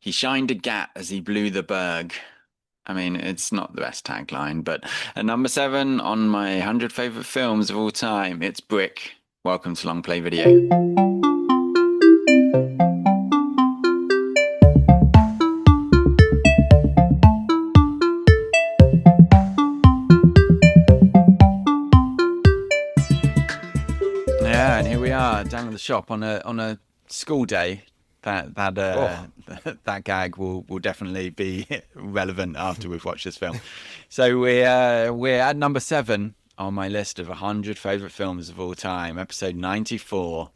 He shined a gap as he blew the berg. I mean, it's not the best tagline, but at number seven on my 100 favorite films of all time, it's Brick. Welcome to Long Play Video. Yeah, and here we are down in the shop on a school day. Oh, That gag will definitely be relevant after we've watched this film. So we're at number seven on my list of 100 favorite films of all time, episode 94.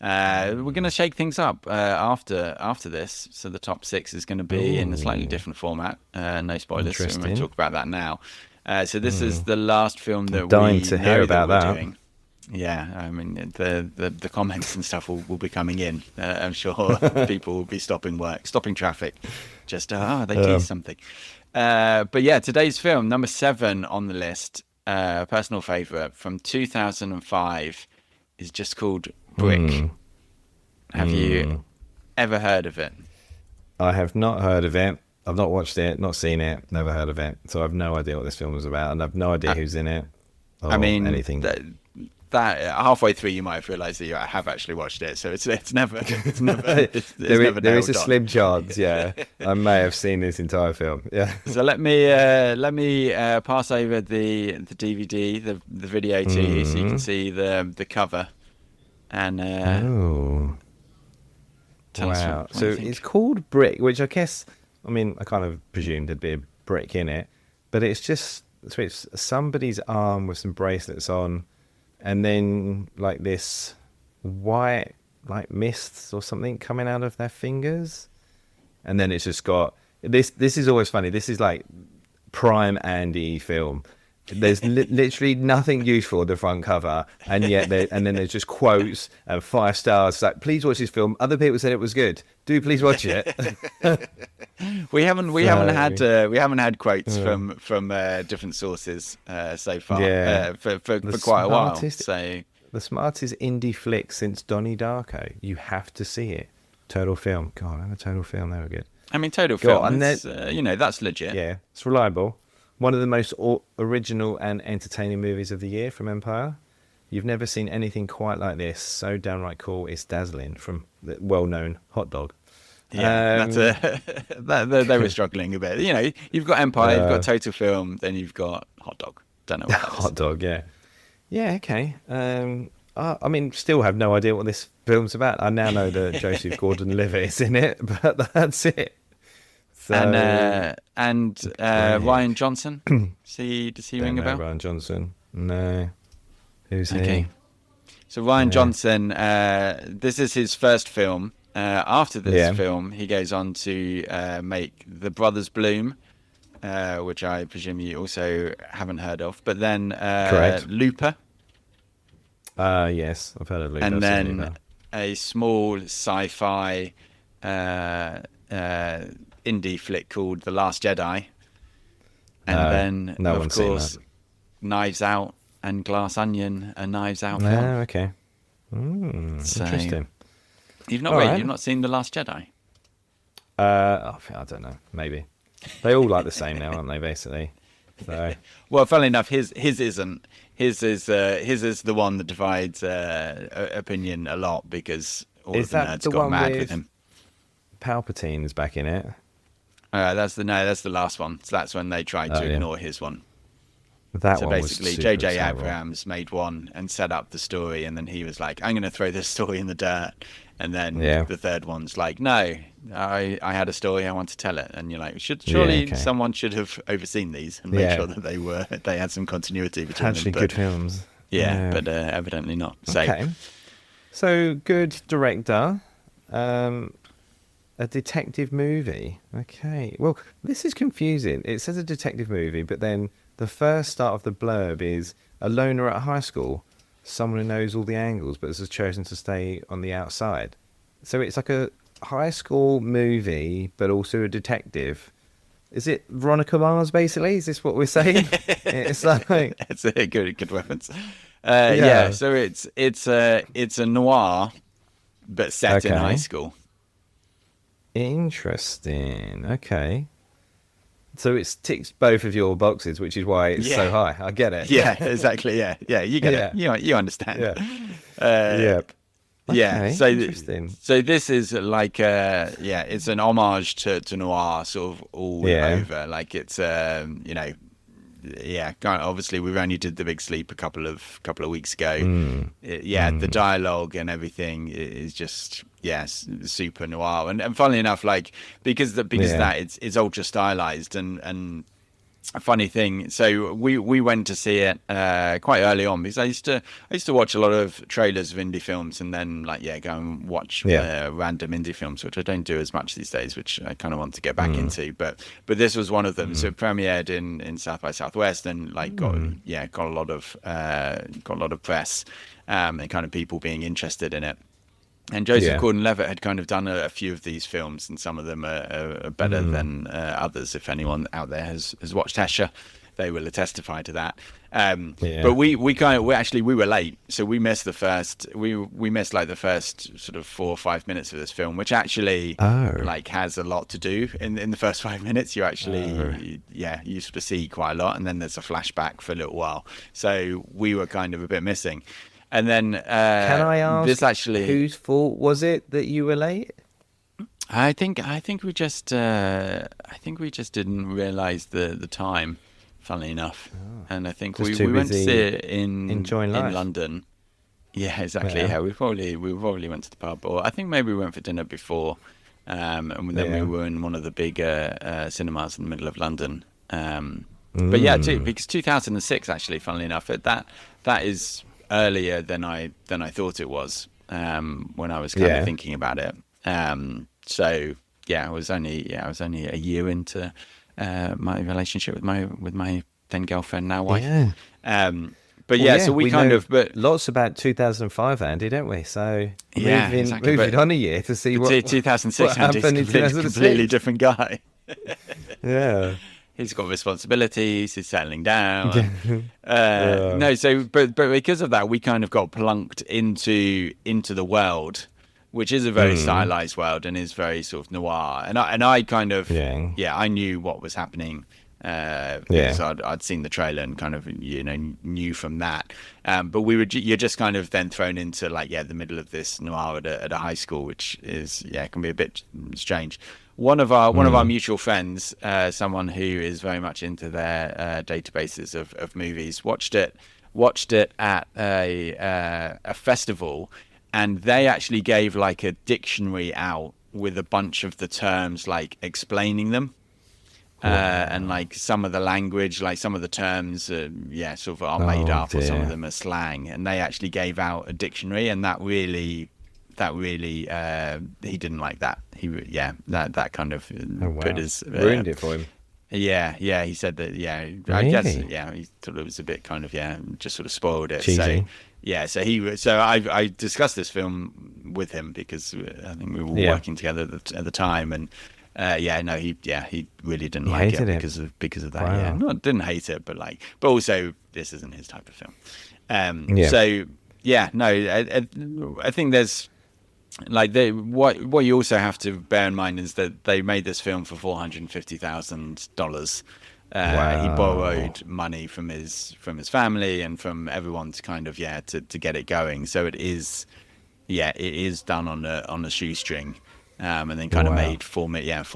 We're going to shake things up after this. So the top six is going to be in a slightly ooh, different format. No spoilers, so we're going to interesting. talk about that now. So this is the last film I'm that dying we to hear know that about we're that. doing. Yeah, I mean the comments and stuff will be coming in. I'm sure people will be stopping work, stopping traffic, just they teased Um, something. But yeah, today's film, number seven on the list, personal favorite from 2005, is just called Brick. hmm, Have you hmm. ever heard of it? I have not heard of it. I've not watched it, not seen it, never heard of it. So I've no idea what this film is about, and I've no idea I, who's in it I or mean anything. that halfway through you might have realised that you have actually watched it, so it's never it's There never there is a nailed on. slim chance, yeah. I may have seen this entire film. Yeah. So let me pass over the DVD, the video to you, so you can Mm. see the cover and Oh, tell us wow. what you So it's think. called Brick, which I guess, I mean, I kind of presumed there'd be a brick in it, but it's just, so it's somebody's arm with some bracelets on, and then like this white like mists or something coming out of their fingers, and then it's just got this is always funny, this is like prime Andy film. There's literally nothing useful on the front cover, and yet and then there's just quotes and 5 stars. It's like, please watch this film, other people said it was good, do please watch it. So We haven't had quotes uh, from different sources so far yeah, the for quite a while. smartest So the smartest indie flick since Donnie Darko. You have to see it. Total Film. God, and a Total Film, they were good. I mean, Total God, Film, and then it's that's legit. yeah, it's reliable. One of the most original and entertaining movies of the year from Empire. You've never seen anything quite like this. So downright cool. It's dazzling from the well-known Hot Dog. Yeah, that's Um, they were struggling a bit. You've got Empire, you've got uh, Total Film, then you've got Hot Dog. Don't know what that is. Hot Dog, yeah. Yeah, okay. I mean, still have no idea what this film's about. I now know that Joseph Gordon-Levitt is in it, but that's it. And So, Ryan Brick. Johnson. Does he Don't ring a know bell? Ryan Johnson. No. Who's Okay. he? So Ryan Yeah. Johnson, this is his first film. After this Yeah. film, he goes on to make The Brothers Bloom, which I presume you also haven't heard of. But then Correct. Looper, Yes, I've heard of Looper. and I've seen then Looper. a small sci-fi uh, indie flick called The Last Jedi, and No, then no of one's seen that. course Knives Out and Glass Onion, a Knives Out film. No, okay. So Interesting. you've All right. not seen The Last Jedi. I don't know. Maybe they all like the same now, aren't they? Basically. So Well, funnily enough, his isn't. His is the one that divides opinion a lot because all of is the that nerds the got one mad with with him. Palpatine's back in it? That's the last one. So that's when they tried Oh to yeah, ignore his one. that So one was basically, super J.J. terrible. Abrams made one and set up the story, and then he was like, "I'm going to throw this story in the dirt." And then Yeah, the third one's like, "No, I had a story, I want to tell it." And you're like, yeah, surely okay, someone should have overseen these and made yeah. sure that they had some continuity between them. Actually, But good films. yeah, Yeah. but evidently not. So Okay. So good director. Um, a detective movie. Okay. Well, this is confusing. It says a detective movie, but then the first start of the blurb is a loner at high school, someone who knows all the angles but has chosen to stay on the outside. So it's like a high school movie, but also a detective. Is it Veronica Mars, basically? Is this what we're saying? It's like, it's a good reference. Yeah, yeah. so it's a noir, but set in high Okay. school. Interesting. Okay. So it's ticks both of your boxes, which is why it's so high. I get it. Yeah, exactly. Yeah, you get it. You understand. Yeah. Uh, Yep. yeah. Okay. Interesting. So this is like it's an homage to noir, sort of all Yeah. over. Like it's obviously we only did The Big Sleep a couple of weeks ago. The dialogue and everything is just super noir, and funnily enough, like because that it's ultra stylized and a funny thing. So we went to see it quite early on because I used to watch a lot of trailers of indie films and then go and watch random indie films, which I don't do as much these days, which I kind of want to get back into. But this was one of them. So it premiered in South by Southwest and got a lot of press and kind of people being interested in it. And Joseph Gordon-Levitt had kind of done a few of these films, and some of them are better than others. If anyone out there has watched Hesher, they will testify to that. But we were late, so we missed the first. We missed like the first sort of 4 or 5 minutes of this film, which actually has a lot to do. In the first 5 minutes, you actually you sort of see quite a lot, and then there's a flashback for a little while. So we were kind of a bit missing. And then can I ask this actually whose fault was it that you were late? I think we just didn't realize the time, funnily enough. And I think we went to see it in London. Yeah, exactly. Yeah, we probably went to the pub, or I think maybe we went for dinner before, and then we were in one of the bigger cinemas in the middle of London. But because 2006 actually, funnily enough, that is earlier than I thought it was when I was kind of thinking about it. So I was only a year into my relationship with my then girlfriend, now wife. So we kind of lots about 2005, Andy, don't we? So exactly. moving on a year to see what 2006 happened in 2006. Completely different guy. Yeah. He's got responsibilities. He's settling down. But because of that, we kind of got plunked into the world, which is a very stylized world and is very sort of noir. And I kind of I knew what was happening because I'd seen the trailer and kind of knew from that. But you're just kind of then thrown into the middle of this noir at a high school, which is can be a bit strange. One of our mutual friends, someone who is very much into their databases of movies, watched it at a festival, and they actually gave like a dictionary out with a bunch of the terms, like explaining them. And like some of the language, like some of the terms, sort of are made up, or some of them are slang. And they actually gave out a dictionary, and that really he didn't like that. That kind of put his ruined it for him. He said that. Really? I guess he thought it was a bit kind of just sort of spoiled it. Cheesy. So I discussed this film with him because I think we were working together at the time, and he really didn't like it because of that. Wow. Yeah, not didn't hate it, but also this isn't his type of film. I think there's what you also have to bear in mind is that they made this film for $450,000. He borrowed money from his family and from everyone to kind of to get it going. So it is done on a shoestring, and then kind of made $4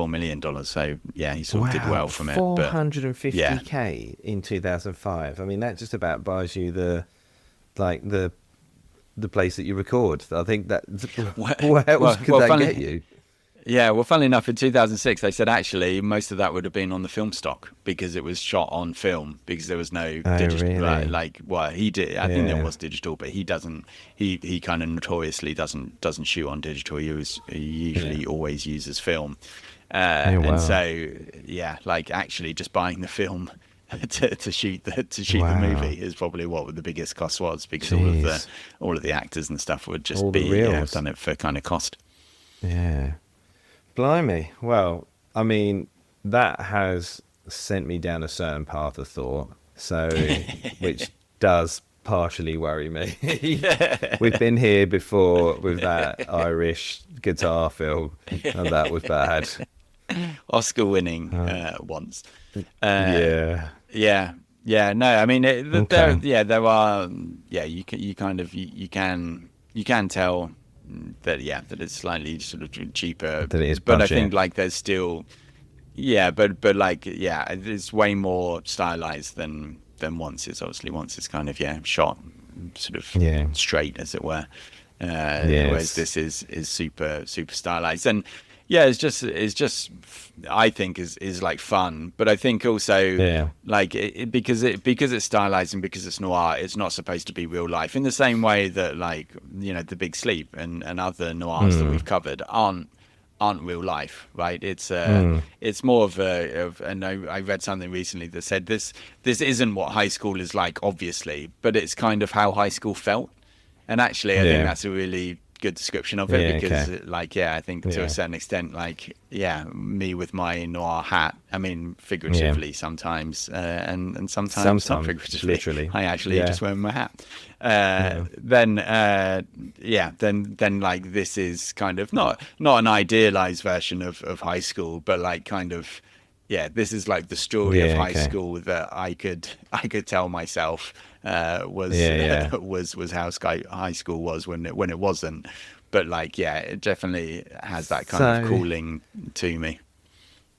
million. So he sort of did well from it. $450K in 2005. I mean, that just about buys you the place that you record. I think that what else could that get you? Yeah, well, funnily enough, in 2006, they said actually most of that would have been on the film stock because it was shot on film because there was no digital. Really? He did. I think there was digital, but he doesn't. He kind of notoriously doesn't shoot on digital. He usually always uses film. And so actually just buying the film to shoot the movie is probably what the biggest cost was because all of the actors and stuff would just done it for kind of cost. Yeah. Blimey. Well, I mean, that has sent me down a certain path of thought. So, which does partially worry me. Yeah. We've been here before with that Irish guitar film, and that was bad. Oscar winning once. Uh, Yeah. yeah, yeah. No, I mean, there, Okay. yeah, there are. Yeah, you can tell that, yeah, that it's slightly sort of cheaper, That it is but I think budget. like there's still, yeah, but like, yeah, it's way more stylized than once. It's obviously once it's kind of, yeah, shot sort of Yeah. straight, as it were. Whereas Yes. this is super stylized, and yeah, it's just I think is like fun, but I think also Yeah. like because it's stylized and because it's noir, it's not supposed to be real life in the same way that, like, you know, The Big Sleep and other noirs that we've covered aren't real life, right? It's more of and I read something recently that said this isn't what high school is like, obviously, but it's kind of how high school felt. And actually, I think Yeah. that's a really good description of it, Yeah. because, Okay. like, yeah, I think to a Yeah. certain extent, like, yeah, me with my noir hat, I mean, Yeah. figuratively sometimes, and sometimes not Sometimes, figuratively. literally. I actually Yeah. just wear my hat. Yeah. Then like this is kind of not an idealized version of high school, but like kind of, yeah, this is like the story of Yeah. high Okay. school that I could tell myself was Yeah. Yeah. was how high school was when it wasn't. But like, yeah, it definitely has that kind of So, calling to me.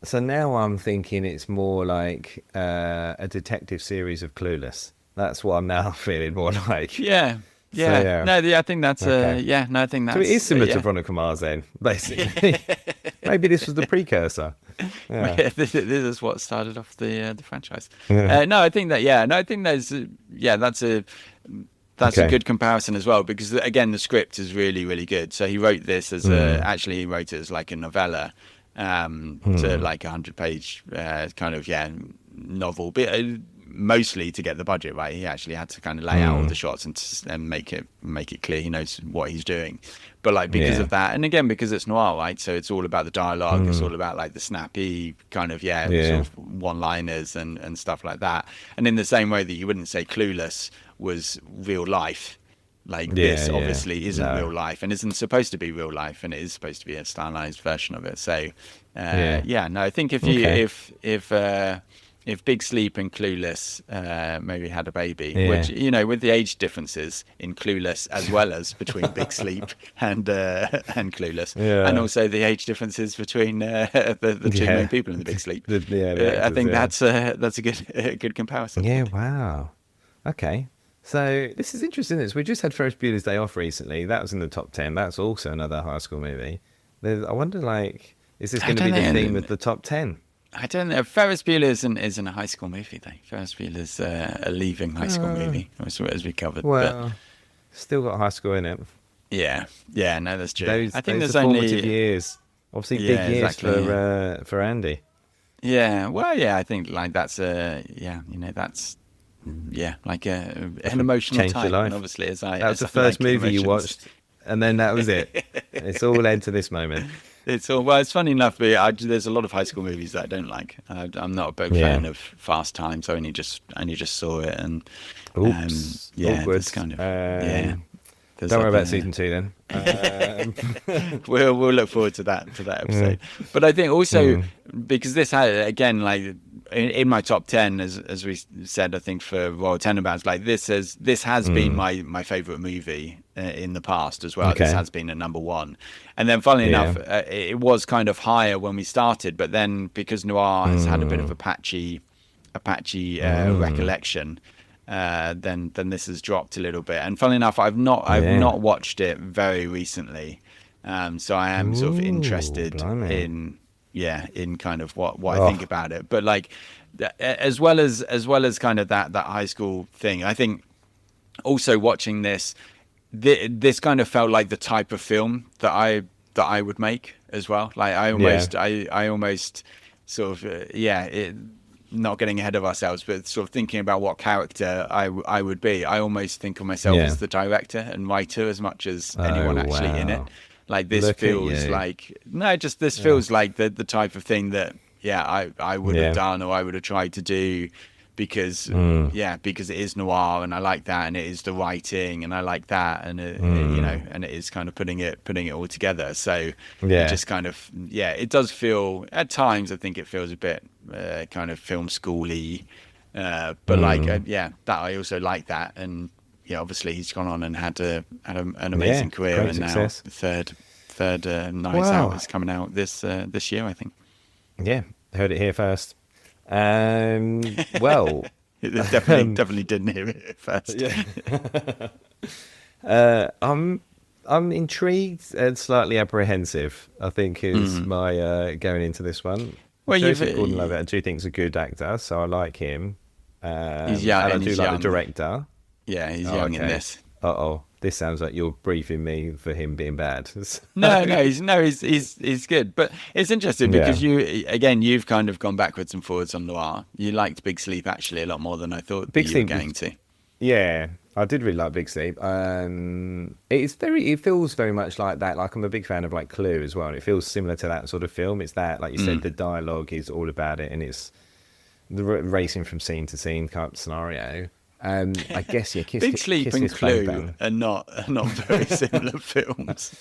so now I'm thinking it's more like a detective series of Clueless. That's what I'm now feeling more like. Yeah, So yeah. yeah. No, yeah, I think that's Okay. yeah. No, I think So it is that's similar to yeah. Veronica Mars then, basically. Maybe this was the precursor. Yeah. This is what started off the franchise. Yeah. No, I think that, yeah, no, I think there's yeah, that's a Okay. good comparison as well, because again the script is really good. So he wrote this as actually he wrote it as like a novella, to like 100-page kind of, yeah, novel, but mostly to get the budget right. He actually had to kind of lay out all the shots and make it clear he knows what he's doing. But like, because Yeah. of that, and again because it's noir, right? So it's all about the dialogue. It's all about like the snappy kind of, yeah, Yeah. sort of one-liners and stuff like that. And in the same way that you wouldn't say Clueless was real life, like Yeah. this Yeah. obviously isn't No. real life and isn't supposed to be real life, and it is supposed to be a stylized version of it. So Yeah. yeah, no, I think if you Okay. if Big Sleep and Clueless maybe had a baby, Yeah. which, you know, with the age differences in Clueless as well as between Big Sleep and Clueless, Yeah. and also the age differences between the two Yeah. main people in the Big Sleep, The I actors, think yeah. that's a good comparison. Yeah, wow. Okay. So this is interesting. This we just had Ferris Bueller's Day Off recently. That was in the top 10. That's also another high school movie. I wonder, like, is this I going to be don't the know. theme of the top 10? I don't know. Ferris Bueller isn't a high school movie, though. Ferris Bueller's a leaving high school movie, as we covered. Well, still got high school in it. But yeah, no, that's true. Those, I think those there's are formative only years. Obviously, Yeah, big years exactly. for Andy. Yeah, well, yeah, I think like that's yeah, you know, that's yeah, like an emotional Changed your time. life. And obviously, as I That was as the I first like movie you emotions. watched, and then that was it. It's all led to this moment. It's all well. It's funny enough, but there's a lot of high school movies that I don't like. I'm not a big Yeah. fan of Fast Times. I only just saw it, and Oops. yeah, Awkward. there's kind of yeah. There's Don't worry other- about season 2 then. we'll look forward to that episode. But I think also because this had, again, like in my top 10, as we said, I think for Royal Tenenbaums, like this has been my favorite movie in the past as well. Okay. This has been a number one, and then funnily enough, it was kind of higher when we started, but then because noir has had a bit of a patchy recollection. Then this has dropped a little bit, and funnily enough, I've not watched it very recently, so I am sort of interested blimey. in kind of what I think about it. But like, as well as kind of that high school thing, I think also watching this kind of felt like the type of film that I would make as well. Like I almost sort of not getting ahead of ourselves, but sort of thinking about what character I would be. I almost think of myself as the director and writer as much as anyone actually in it. Like this feels like feels like the type of thing that I would have done, or I would have tried to do, because because it is noir, and I like that, and it is the writing, and I like that, and it, you know, and it is kind of putting it all together. So it just kind of it does feel at times, I think it feels a bit kind of film schooly, but like that I also like that. And obviously he's gone on and had an amazing career, and success. now the third Knives Out is coming out this year, I think. Yeah, heard it here first. Well, definitely didn't hear it first. I'm intrigued and slightly apprehensive, I think, is my going into this one. Well, Joseph Gordon-Levitt, I do think is a good actor, so I like him. He's young, and I and do he's like young. the director. Yeah, he's young in this. This sounds like you're briefing me for him being bad. No, he's good. But it's interesting because you've kind of gone backwards and forwards on noir. You liked Big Sleep actually a lot more than I thought you were going to. Yeah, I did really like Big Sleep. It feels very much like that. Like, I'm a big fan of like Clue as well. And it feels similar to that sort of film. It's that, like you said, the dialogue is all about it, and it's the racing from scene to scene kind of scenario. I guess Big Sleep and Clue are not very similar films.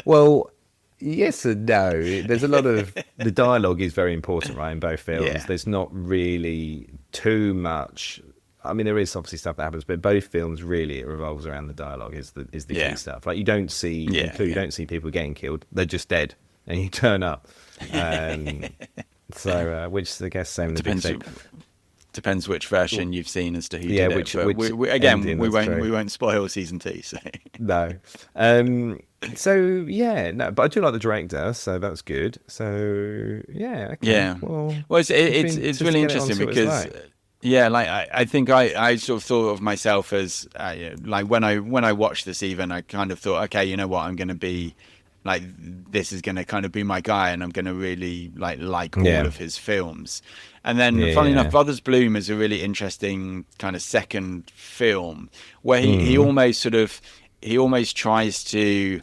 Well, yes and no. There's a lot of the dialogue is very important, right, in both films. Yeah. There's not really too much. I mean, there is obviously stuff that happens, but both films really it revolves around the dialogue is the key stuff. Like, you don't see in Clue, you don't see people getting killed; they're just dead, and you turn up. So, which I guess same in the Big Sleep. Depends which version you've seen as to who did it. But we won't spoil season 2. So no. But I do like the director, so that's good. So okay. Yeah. Well, it's really interesting because I think I sort of thought of myself as like when I watched this, even I kind of thought, okay, you know what, I'm going to be like, this is going to kind of be my guy, and I'm going to really like all of his films. And then, funnily enough, Brothers Bloom is a really interesting kind of second film where he almost tries to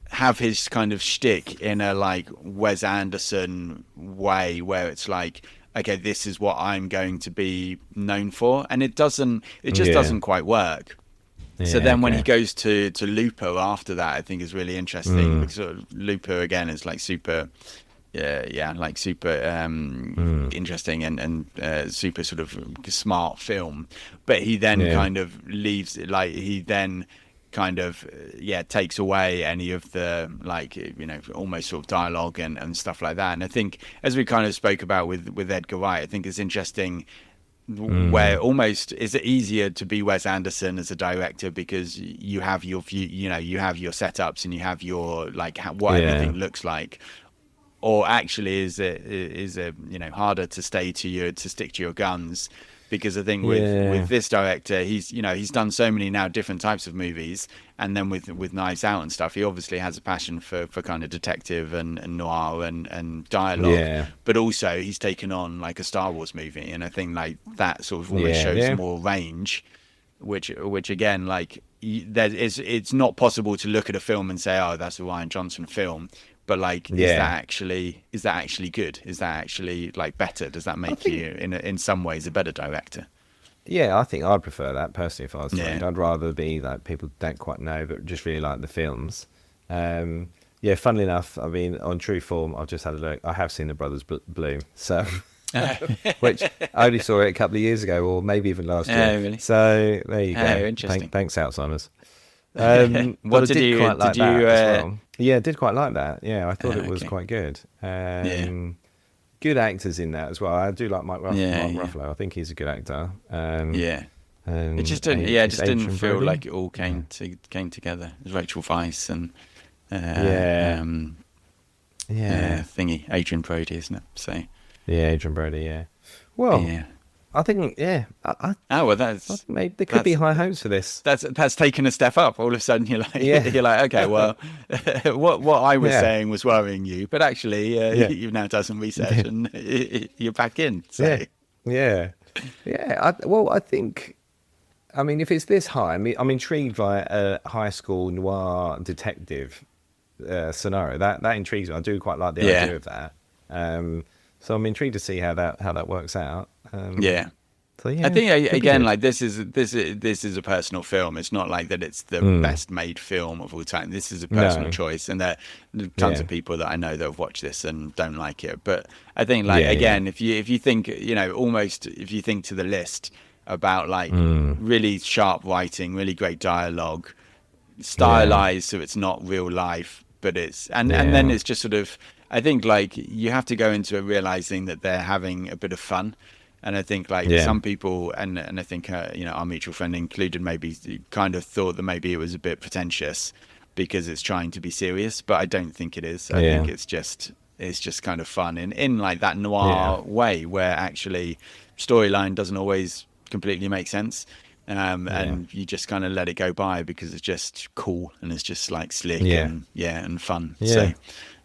have his kind of shtick in a like Wes Anderson way, where it's like, okay, this is what I'm going to be known for, and it just doesn't quite work. So then when he goes to Looper after that, I think is really interesting because sort of Looper again is like super interesting and super sort of smart film. But he then kind of leaves, like he then kind of takes away any of the almost sort of dialogue and stuff like that. And I think, as we kind of spoke about with Edgar Wright, I think it's interesting where almost is it easier to be Wes Anderson as a director because you have your view, you have your setups and you have your what everything looks like, or actually is it harder to stick to your guns, because I think with this director, he's done so many now different types of movies, and then with Knives Out and stuff, he obviously has a passion for kind of detective and noir and dialogue, but also he's taken on like a Star Wars movie, and I think like that sort of almost shows more range, which again, like it's not possible to look at a film and say, oh, that's a Rian Johnson film. But like, is that actually good? Is that actually like better? Does that make you in some ways a better director? Yeah, I think I'd prefer that personally if I was trained. I'd rather be like people don't quite know but just really like the films. Funnily enough, I mean, on true form, I've just had a look. I have seen the Brothers Bloom, so which I only saw it a couple of years ago, or maybe even last year. Really? So there you go. Interesting. Thanks, Alzheimer's. But I did quite like that as well. Yeah, I did quite like that. Yeah, I thought it was quite good. Good actors in that as well. I do like Mark Ruffalo. I think he's a good actor. It just didn't feel like it all came together. It was Rachel Weisz and thingy, Adrian Brody, isn't it? So Adrian Brody. Yeah. Well. Yeah. I think, maybe there could be high hopes for this. That's taken a step up. All of a sudden, you're like, okay, well, what I was saying was worrying you, but actually, you've now done some research and you're back in. So. I think, I mean, if it's this high, I'm intrigued by a high school noir detective scenario. That intrigues me. I do quite like the idea of that. So I'm intrigued to see how that works out. So yeah, I think could be again, good. like this is a personal film. It's not like that. It's the best made film of all time. This is a personal No. choice, and there are tons Yeah. of people that I know that have watched this and don't like it. But I think, like Yeah. Yeah. again, if you think, almost if you think to the list about like really sharp writing, really great dialogue, Yeah. stylized so it's not real life, but it's and then Yeah. it's just sort of, I think like you have to go into it realizing that they're having a bit of fun. And I think like Yeah. some people, and I think our mutual friend included, maybe kind of thought that maybe it was a bit pretentious because it's trying to be serious, but I don't think it is. I think Yeah. it's just kind of fun in like that Yeah. noir way where actually storyline doesn't always completely make sense. Yeah. And you just kind of let it go by because it's just cool and it's just like slick Yeah. and and fun. So,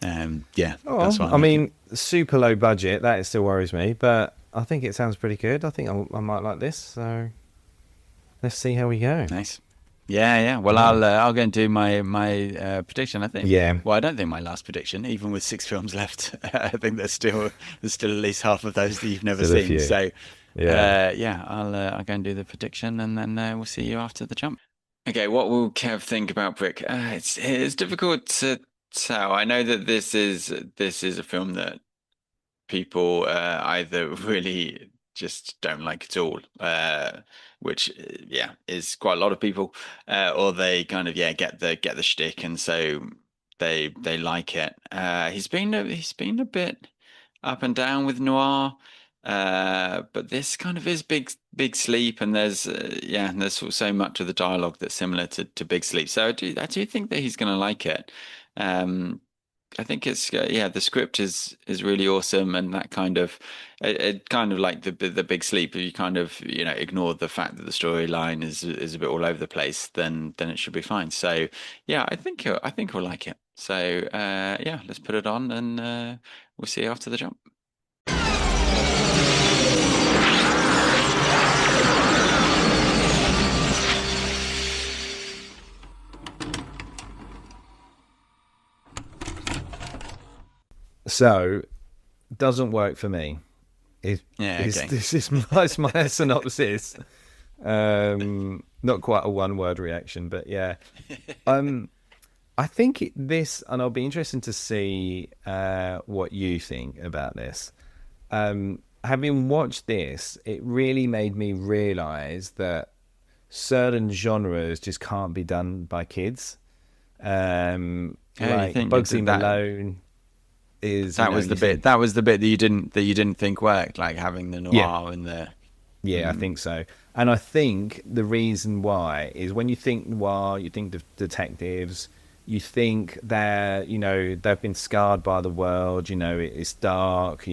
Yeah. yeah, that's Oh, why I I like it. mean, super low budget. That still worries me, but I think it sounds pretty good. I think I might like this. So let's see how we go. Nice. Yeah, yeah. Well, Yeah. I'll go and do my prediction. I think. Yeah. Well, I don't think my last prediction, even with 6 films left, I think there's still at least half of those that you've never Still a seen. few. So, Yeah. yeah, I'll go and do the prediction, and then we'll see you after the jump. Okay, what will Kev think about Brick? It's difficult to tell. I know that this is a film that people either really just don't like at all, which yeah is quite a lot of people, or they kind of get the shtick, and so they like it. He's been a bit up and down with noir, but this kind of is Big Sleep, and there's sort of so much of the dialogue that's similar to Big Sleep. So I do think that he's going to like it. Um, I think it's the script is really awesome, and that kind of it kind of like the Big Sleep. If you kind of ignore the fact that the storyline is a bit all over the place, then it should be fine. So yeah, I think he'll like it. So yeah, let's put it on, and we'll see you after the jump. So doesn't work for me. Yeah, okay. This is my synopsis. Not quite a one-word reaction, but yeah. I think this, and I'll be interested to see what you think about this. Having watched this, it really made me realize that certain genres just can't be done by kids. You Like think Bugsy that Malone is, that was the bit that you didn't think worked, like having the yeah, noir in there. yeah, I think so. And I think the reason why is when you think noir, you think detectives, you think they've been scarred by the world. It's dark.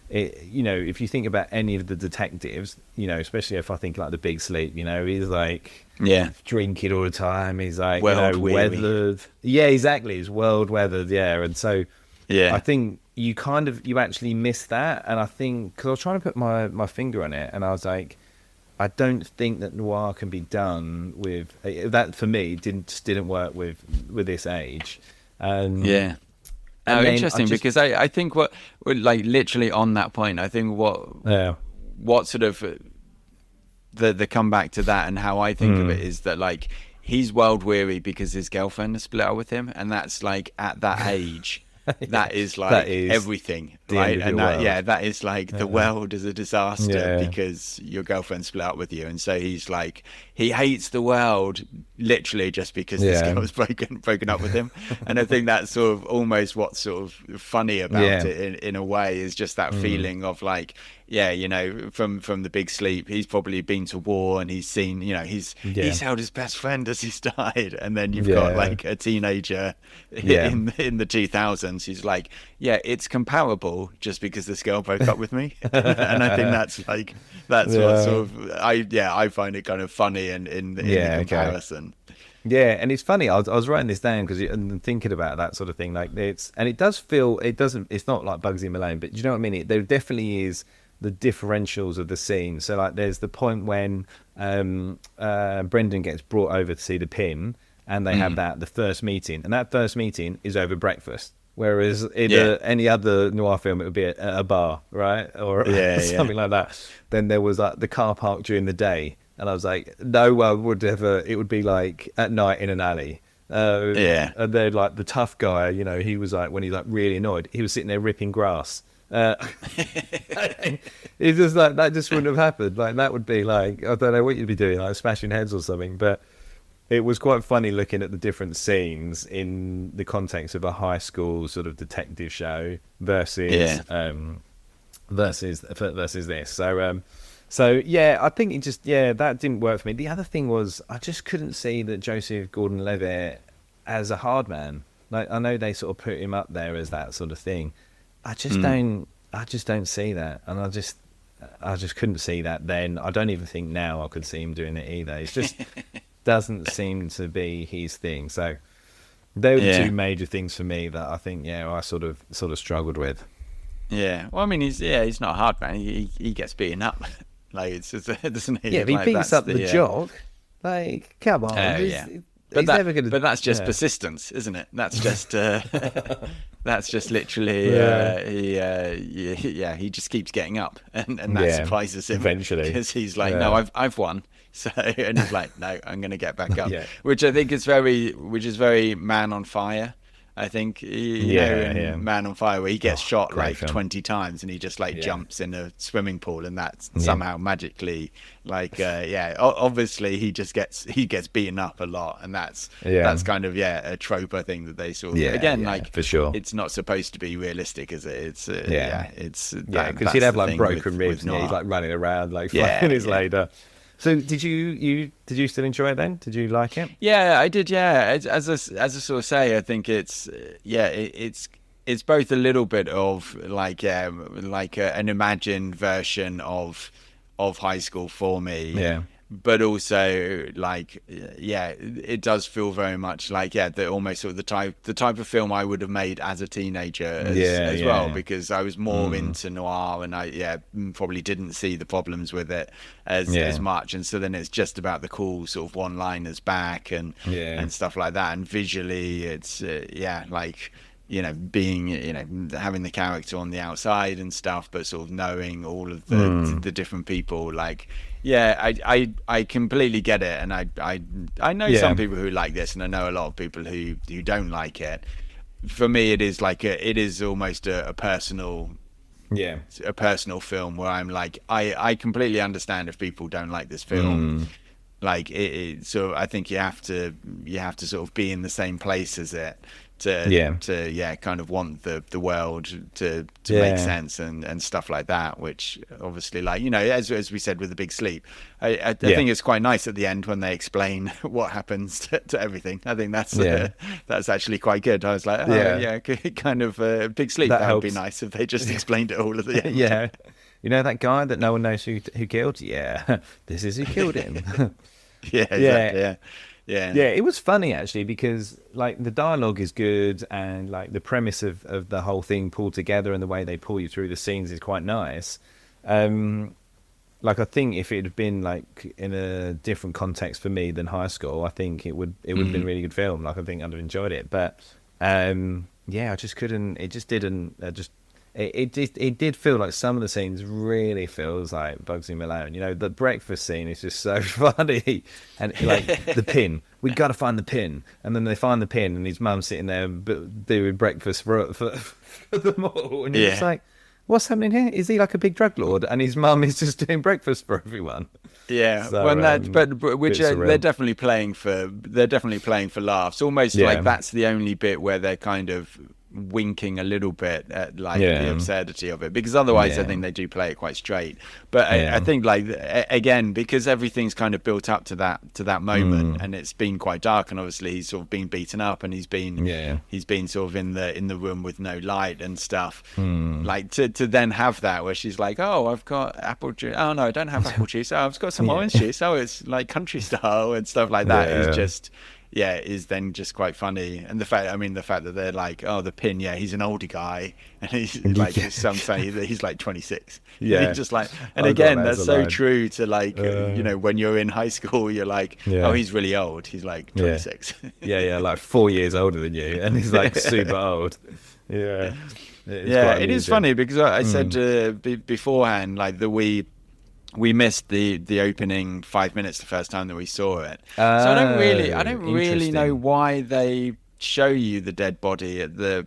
If you think about any of the detectives, especially if I think like the Big Sleep, he's like Yeah, drinking all the time. He's like world weary. weathered. Yeah, exactly. He's world weathered. Yeah, and so I Yeah, think you actually miss that. And I think because I was trying to put my finger on it, and I was like, I don't think that noir can be done with that. For me, didn't work with this age. yeah. Oh, And then interesting, because I think what like literally on that point, I think yeah, what sort of the comeback to that, and how I think of it, is that like he's world weary because his girlfriend has split up with him, and that's like at that age. That is like that is everything, the right? end of And your that, world. that is like the world is a disaster Yeah, because your girlfriend split up with you, and so he's like he hates the world literally just because this yeah, girl's broken up with him. And I think that's sort of almost what's sort of funny about yeah, it in a way, is just that feeling of like, yeah, from the Big Sleep, he's probably been to war and he's seen, yeah, he's held his best friend as he's died, and then you've got yeah, like a teenager yeah, in the 2000s who's like, yeah, it's comparable just because this girl broke up with me. And I think that's what yeah, sort of I find it kind of funny in the yeah. Okay. comparison. Yeah, and it's funny. I was writing this down because and thinking about that sort of thing. Like it does feel it doesn't. It's not like Bugsy Malone, but you know what I mean. There definitely is the differentials of the scene. So like, there's the point when Brendan gets brought over to see the pin, and they have the first meeting, and that first meeting is over breakfast. Whereas in any other noir film, it would be at a bar, right? Or something like that. Then there was like the car park during the day. And I was like, no one would ever, it would be like at night in an alley. And then like the tough guy, you know, he was like, when he's like really annoyed, he was sitting there ripping grass. It's just like, that just wouldn't have happened. Like that would be like, I don't know what you'd be doing, like smashing heads or something. But it was quite funny looking at the different scenes in the context of a high school sort of detective show versus this. So yeah, I think it just, that didn't work for me. The other thing was I just couldn't see that Joseph Gordon-Levitt as a hard man. Like I know they sort of put him up there as that sort of thing. I just don't see that, and I just couldn't see that then. I don't even think now I could see him doing it either. It just doesn't seem to be his thing. So they were the two major things for me that I think I sort of struggled with. Yeah, well, I mean, he's not a hard man. He gets beaten up. Like it's just, doesn't he? Yeah, if he beats up the jock, like come on. But that's just persistence, isn't it? That's just that's just literally he just keeps getting up, and that surprises him eventually because he's like, no, I've won. So and he's like, no, I'm going to get back up, which I think is very Man on Fire. I think Man on Fire, where he gets shot like film. 20 times and he just like jumps in a swimming pool, and that's somehow magically like obviously he gets beaten up a lot, and that's kind of a trope, I think, that they sort of like for sure it's not supposed to be realistic, is it? It's because he'd have like broken ribs and he's like running around like 5 minutes later. So did you still enjoy it then? Did you like it? Yeah, I did. Yeah, as I sort of say, I think it's both a little bit of like an imagined version of high school for me. Yeah. But also like it does feel very much like the almost sort of the type of film I would have made as a teenager as well, because I was more into noir, and I probably didn't see the problems with it as much, and so then it's just about the cool sort of one-liners back and stuff like that, and visually it's like, you know, being, you know, having the character on the outside and stuff, but sort of knowing all of the different people. Like, I completely get it, and I know some people who like this, and I know a lot of people who don't like it. For me, it is like it is almost a personal film where I'm like, I completely understand if people don't like this film. Like so I think you have to sort of be in the same place as it to kind of want the world to make sense and stuff like that, which obviously, like, you know, as we said with The Big Sleep, I think it's quite nice at the end when they explain what happens to everything. I think that's actually quite good. I was like, kind of Big Sleep, that would be nice if they just explained it all at the end. You know that guy that no one knows who killed? Yeah, this is who killed him. Yeah, it was funny actually, because like the dialogue is good, and like the premise of the whole thing pulled together, and the way they pull you through the scenes is quite nice. Like I think if it had been like in a different context for me than high school, I think it would have been a really good film. Like I think I'd have enjoyed it, but I just couldn't. It just didn't. It did feel like some of the scenes really feels like Bugsy Malone. You know, the breakfast scene is just so funny, and like the pin. We've got to find the pin, and then they find the pin, and his mum's sitting there doing breakfast for them all, and you're just like, what's happening here? Is he like a big drug lord, and his mum is just doing breakfast for everyone? Yeah, so, but which they're definitely playing for laughs. Almost like that's the only bit where they're kind of winking a little bit at like the absurdity of it, because otherwise I think they do play it quite straight. But I think like again, because everything's kind of built up to that moment, and it's been quite dark, and obviously he's sort of been beaten up, and he's been sort of in the room with no light and stuff. Like to then have that where she's like, oh, I've got apple juice. Oh no, I don't have apple juice. Oh, I've got some orange juice. Oh, it's like country style and stuff like that is just is then just quite funny. And the fact that they're like, oh, the pin, he's an older guy, and he's like, some say that he's like 26. He's just like, and again, that's so true to like, you know, when you're in high school, you're like, oh, he's really old. He's like 26. Like 4 years older than you, and he's like super old. Yeah. Yeah, it is funny because I said beforehand, like that we missed the opening 5 minutes the first time that we saw it. So I don't really know why they show you the dead body at the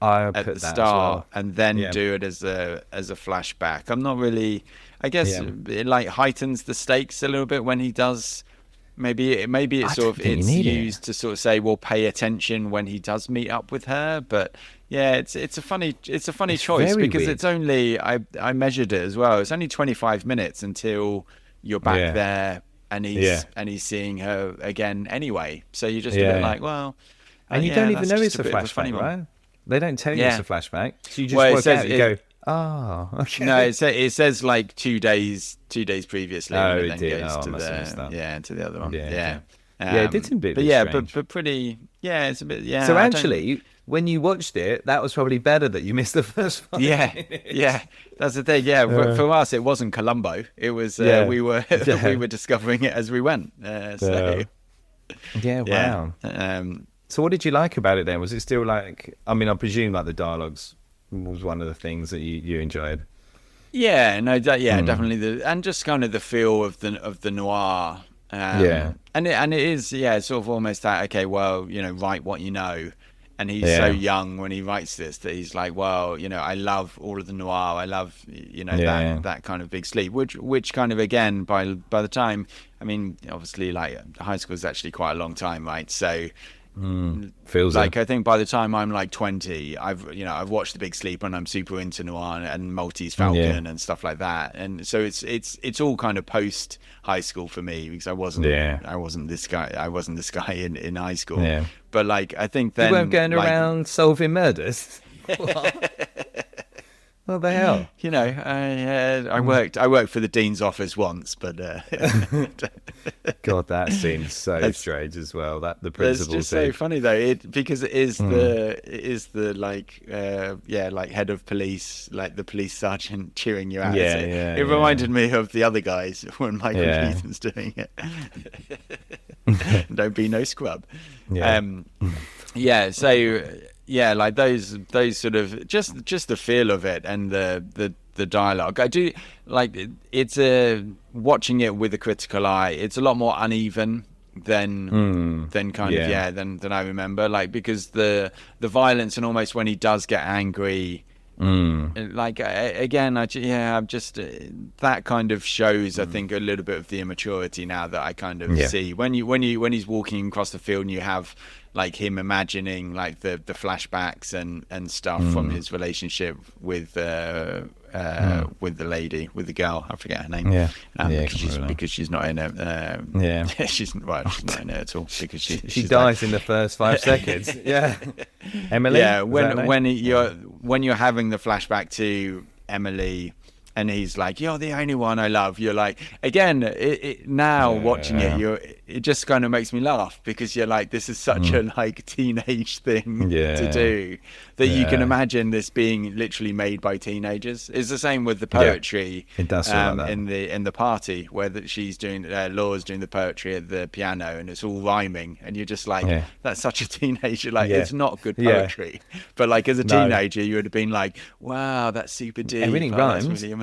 start and then do it as a flashback. I'm not really. I guess it like heightens the stakes a little bit when he does. Maybe it's sort of it's used to sort of say, well, pay attention when he does meet up with her. But yeah, it's a funny choice because it's only I measured it as well. It's only 25 minutes until you're back there and he's seeing her again anyway. So you're just a bit like, well, and you don't even know it's a flashback, right? They don't tell you it's a flashback, so you just work out. You go, oh, okay. No, it says like 2 days previously. Oh, and it did. Goes to the to the other one. Yeah, it did seem a bit. But pretty. Yeah, it's a bit. Yeah. So actually, when you watched it, that was probably better that you missed the first 5 minutes. Yeah, that's the thing. Yeah, for us, it wasn't Columbo. It was we were we were discovering it as we went. Wow. So what did you like about it then? Was it still like? I mean, I presume like the dialogues was one of the things that you enjoyed. Yeah, no, definitely and just kind of the feel of the noir. And it is it's sort of almost that, okay, well, write what you know. And he's so young when he writes this that he's like, well, I love all of the noir. I love, that kind of big sleep, which kind of, again, by the time, I mean, obviously, like high school is actually quite a long time, right? So feels like I think by the time I'm like 20, I've watched The Big Sleep and I'm super into noir and Maltese Falcon and stuff like that. And so it's all kind of post high school for me because I wasn't this guy in high school. Yeah. But like I think then you weren't going around solving murders. What the hell? I worked for the dean's office once, but God, that seems so strange as well. That the principal. It's just so funny though, because it is the like head of police, like the police sergeant cheering you out. It reminded me of the other guys when Michael Keaton's doing it. Don't be no scrub. So like those sort of just the feel of it and the dialogue. I do like it's watching it with a critical eye. It's a lot more uneven than I remember. Like because the violence and almost when he does get angry. Like again, I'm just that kind of shows. I think a little bit of the immaturity now that I kind of see when he's walking across the field and you have like him imagining like the flashbacks and stuff from his relationship with the lady, with the girl. I forget her name. Because she's not in it. She's not in it at all because she dies in the first 5 seconds. Emily. Yeah, when you're having the flashback to Emily. And he's like, "You're the only one I love." You're like, again, watching it, it just kind of makes me laugh because you're like, this is such a like teenage thing to do that you can imagine this being literally made by teenagers. It's the same with the poetry. It does feel like that. in the party where she's doing Laura's doing the poetry at the piano and it's all rhyming, and you're just like, that's such a teenager. Like it's not good poetry, but like as a teenager, you would have been like, wow, that's super deep. Everything rhymes. That's really amazing.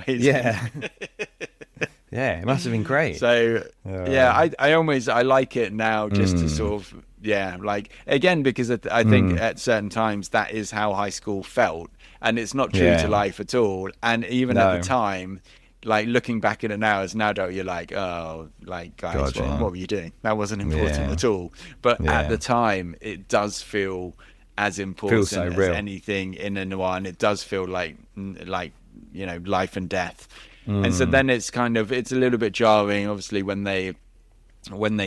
It must have been great. So I like it now just to sort of like again because I think at certain times that is how high school felt, and it's not true to life at all. And even at the time, like looking back at it now as an adult, you're like, oh, like guys, what were you doing? That wasn't important at all. But at the time, it does feel as important as anything in a noir, and it does feel like life and death. And so then it's a little bit jarring, obviously, when they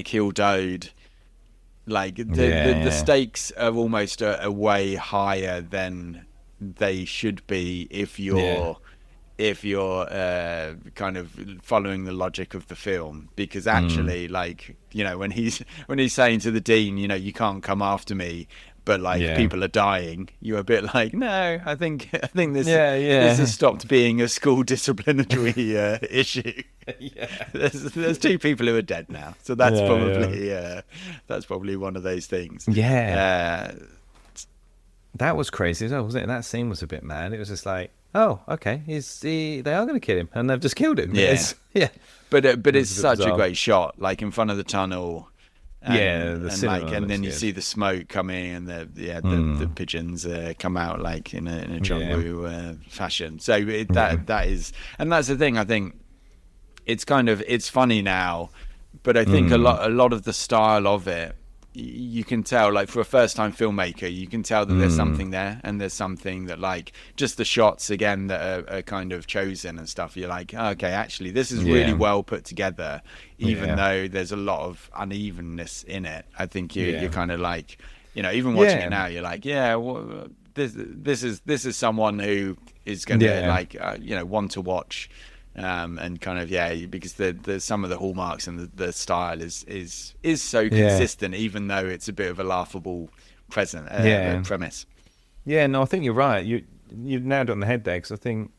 kill Dode. Like the stakes are almost a way higher than they should be if you're kind of following the logic of the film, because actually when he's saying to the dean, you can't come after me, but like people are dying, you're a bit like, no, I think this has stopped being a school disciplinary issue. There's 2 people who are dead now, so that's probably one of those things. that was crazy as well, wasn't it? That scene was a bit mad. It was just like, oh, okay, they are going to kill him, and they've just killed him. Yeah. Yeah. But it's a bit such a bizarre. great shot, like in front of the tunnel. Yeah, the and cinema like, and then looks you good. see the smoke coming, and the pigeons come out like in a John Woo fashion. So that is, and that's the thing. I think it's funny now, but I think a lot of the style of it, you can tell, like for a first time filmmaker, you can tell that there's something there, and there's something that, like, just the shots again that are kind of chosen and stuff, you're like, oh, okay, actually this is really well put together, even though there's a lot of unevenness in it. I think you're kind of like, even watching it now, you're like, this is someone who is going to like want to watch. And kind of because the some of the hallmarks and the style is so consistent, even though it's a bit of a laughable premise. Yeah, no, I think you're right. You've nailed it on the head there, because I think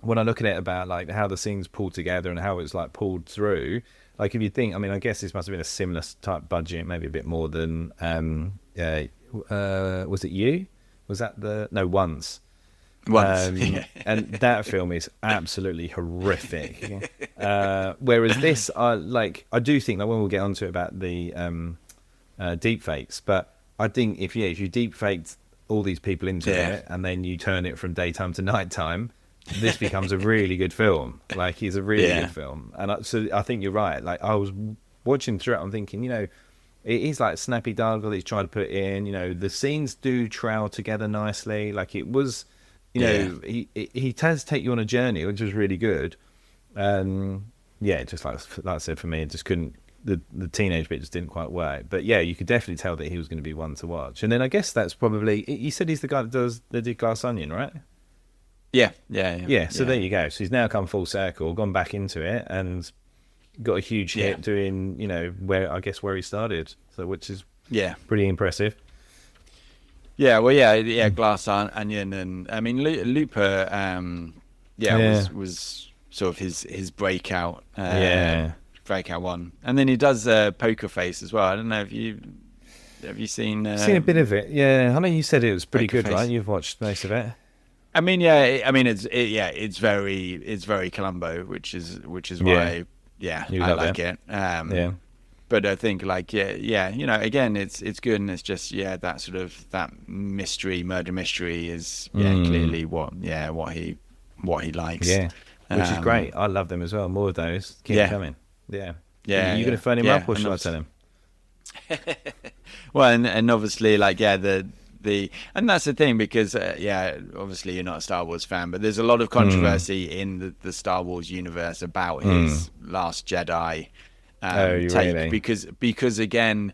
when I look at it about like how the scenes pulled together and how it's like pulled through, like if you think, I mean, I guess this must have been a similar type budget, maybe a bit more than was it You? Was that Once? And that film is absolutely horrific. Whereas this, I do think that when we'll get onto it about the deep fakes, but I think if you deep faked all these people into it and then you turn it from daytime to nighttime, this becomes a really good film. Like, it's a really good film. And so I think you're right. Like, I was watching through it, I'm thinking, it is like snappy dialogue that he's trying to put in. The scenes do trail together nicely. Like, it was. He does take you on a journey, which was really good. Just like I said, for me, it just couldn't. The teenage bit just didn't quite work. But you could definitely tell that he was going to be one to watch. And then I guess that's probably. You said he's the guy that did Glass Onion, right? Yeah. So there you go. So he's now come full circle, gone back into it, and got a huge hit doing. Where he started. So which is pretty impressive. Glass Onion, and I mean Looper, was sort of his breakout, breakout one, and then he does Poker Face as well. I don't know if have you seen? Seen a bit of it, yeah. I know you said it was pretty Poker good, Face. right? You've watched most of it. I mean, it's very Columbo, which is why I like it. But I think again, it's good, and it's just that sort of that murder mystery is clearly what he likes. Yeah, which is great. I love them as well. More of those. Keep coming. Yeah. Are you going to phone him up, or should I tell him? Well, and obviously and that's the thing, because obviously you're not a Star Wars fan, but there's a lot of controversy in the Star Wars universe about his Last Jedi. Take, really? Because again,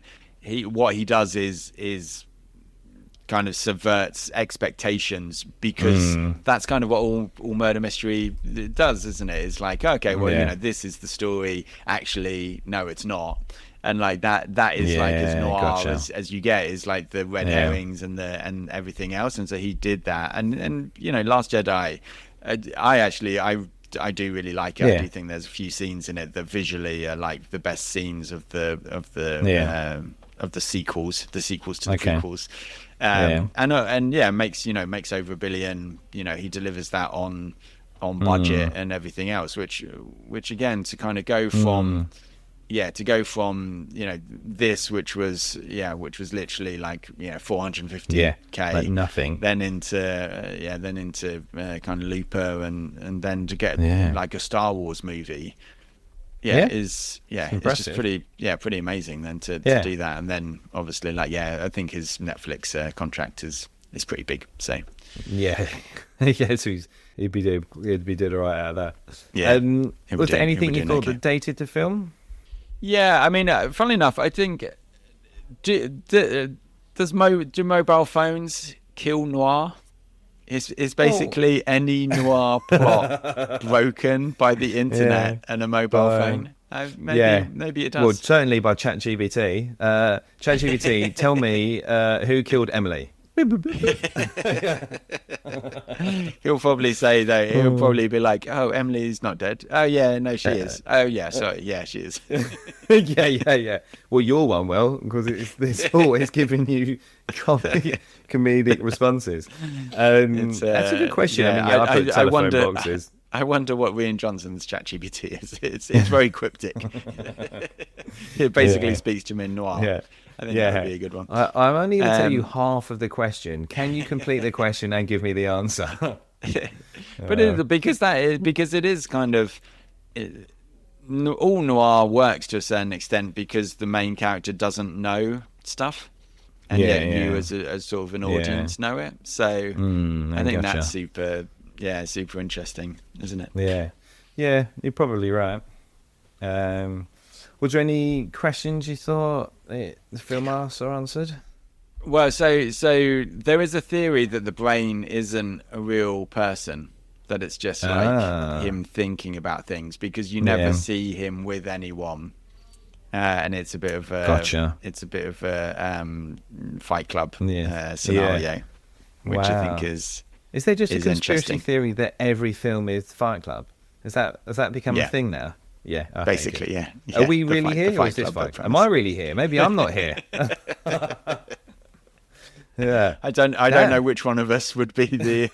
what he does is kind of subverts expectations, because that's kind of what all murder mystery does, isn't it? It's like, okay, well, this is the story. Actually, no, it's not. And like that is like as noir as you get, is like the red herrings and everything else. And so he did that. And Last Jedi, I do really like it. I do think there's a few scenes in it that visually are like the best scenes of the sequels to the prequels. Makes over $1 billion. He delivers that on budget and everything else, which again, to kind of go from this, which was literally like 450k, like nothing, then into kind of Looper, and then to get like a Star Wars movie it's just pretty amazing then to do that. And then obviously I think his Netflix contract is pretty big, so so he'd be doing all right out of that. Was there anything you thought that dated the film? I mean, funnily enough, I think do mobile phones kill noir? Is basically any noir plot broken by the internet and a mobile phone? Maybe it does. Well, certainly by ChatGPT. ChatGPT, tell me who killed Emily, He'll probably say though. He'll probably be like, "Oh, Emily's not dead. Oh yeah, no, she is. Oh yeah, sorry, yeah, she is." Yeah. Well, your one, because it's always giving you comedic responses. That's a good question. Yeah, I mean, I put telephone wonder. boxes. I wonder what Rian Johnson's ChatGPT is. It's very cryptic. It basically speaks to him in noir. Yeah. I think that would be a good one. I'm only going to tell you half of the question. Can you complete the question and give me the answer? But because it is kind of all noir works to a certain extent because the main character doesn't know stuff, and yet you as sort of an audience know it. So I think that's super interesting, isn't it? Yeah, you're probably right. Was there any questions you thought the film asked or answered? Well, so there is a theory that the brain isn't a real person, that it's just like him thinking about things, because you never see him with anyone, and it's a bit of a it's a bit of a Fight Club scenario, which I think is there just a conspiracy theory that every film is Fight Club? Has that become a thing now? Yeah, okay, basically, yeah. Are we really here, or is this Fight Club? Am I really here? Maybe I'm not here. Yeah, I don't know which one of us would be the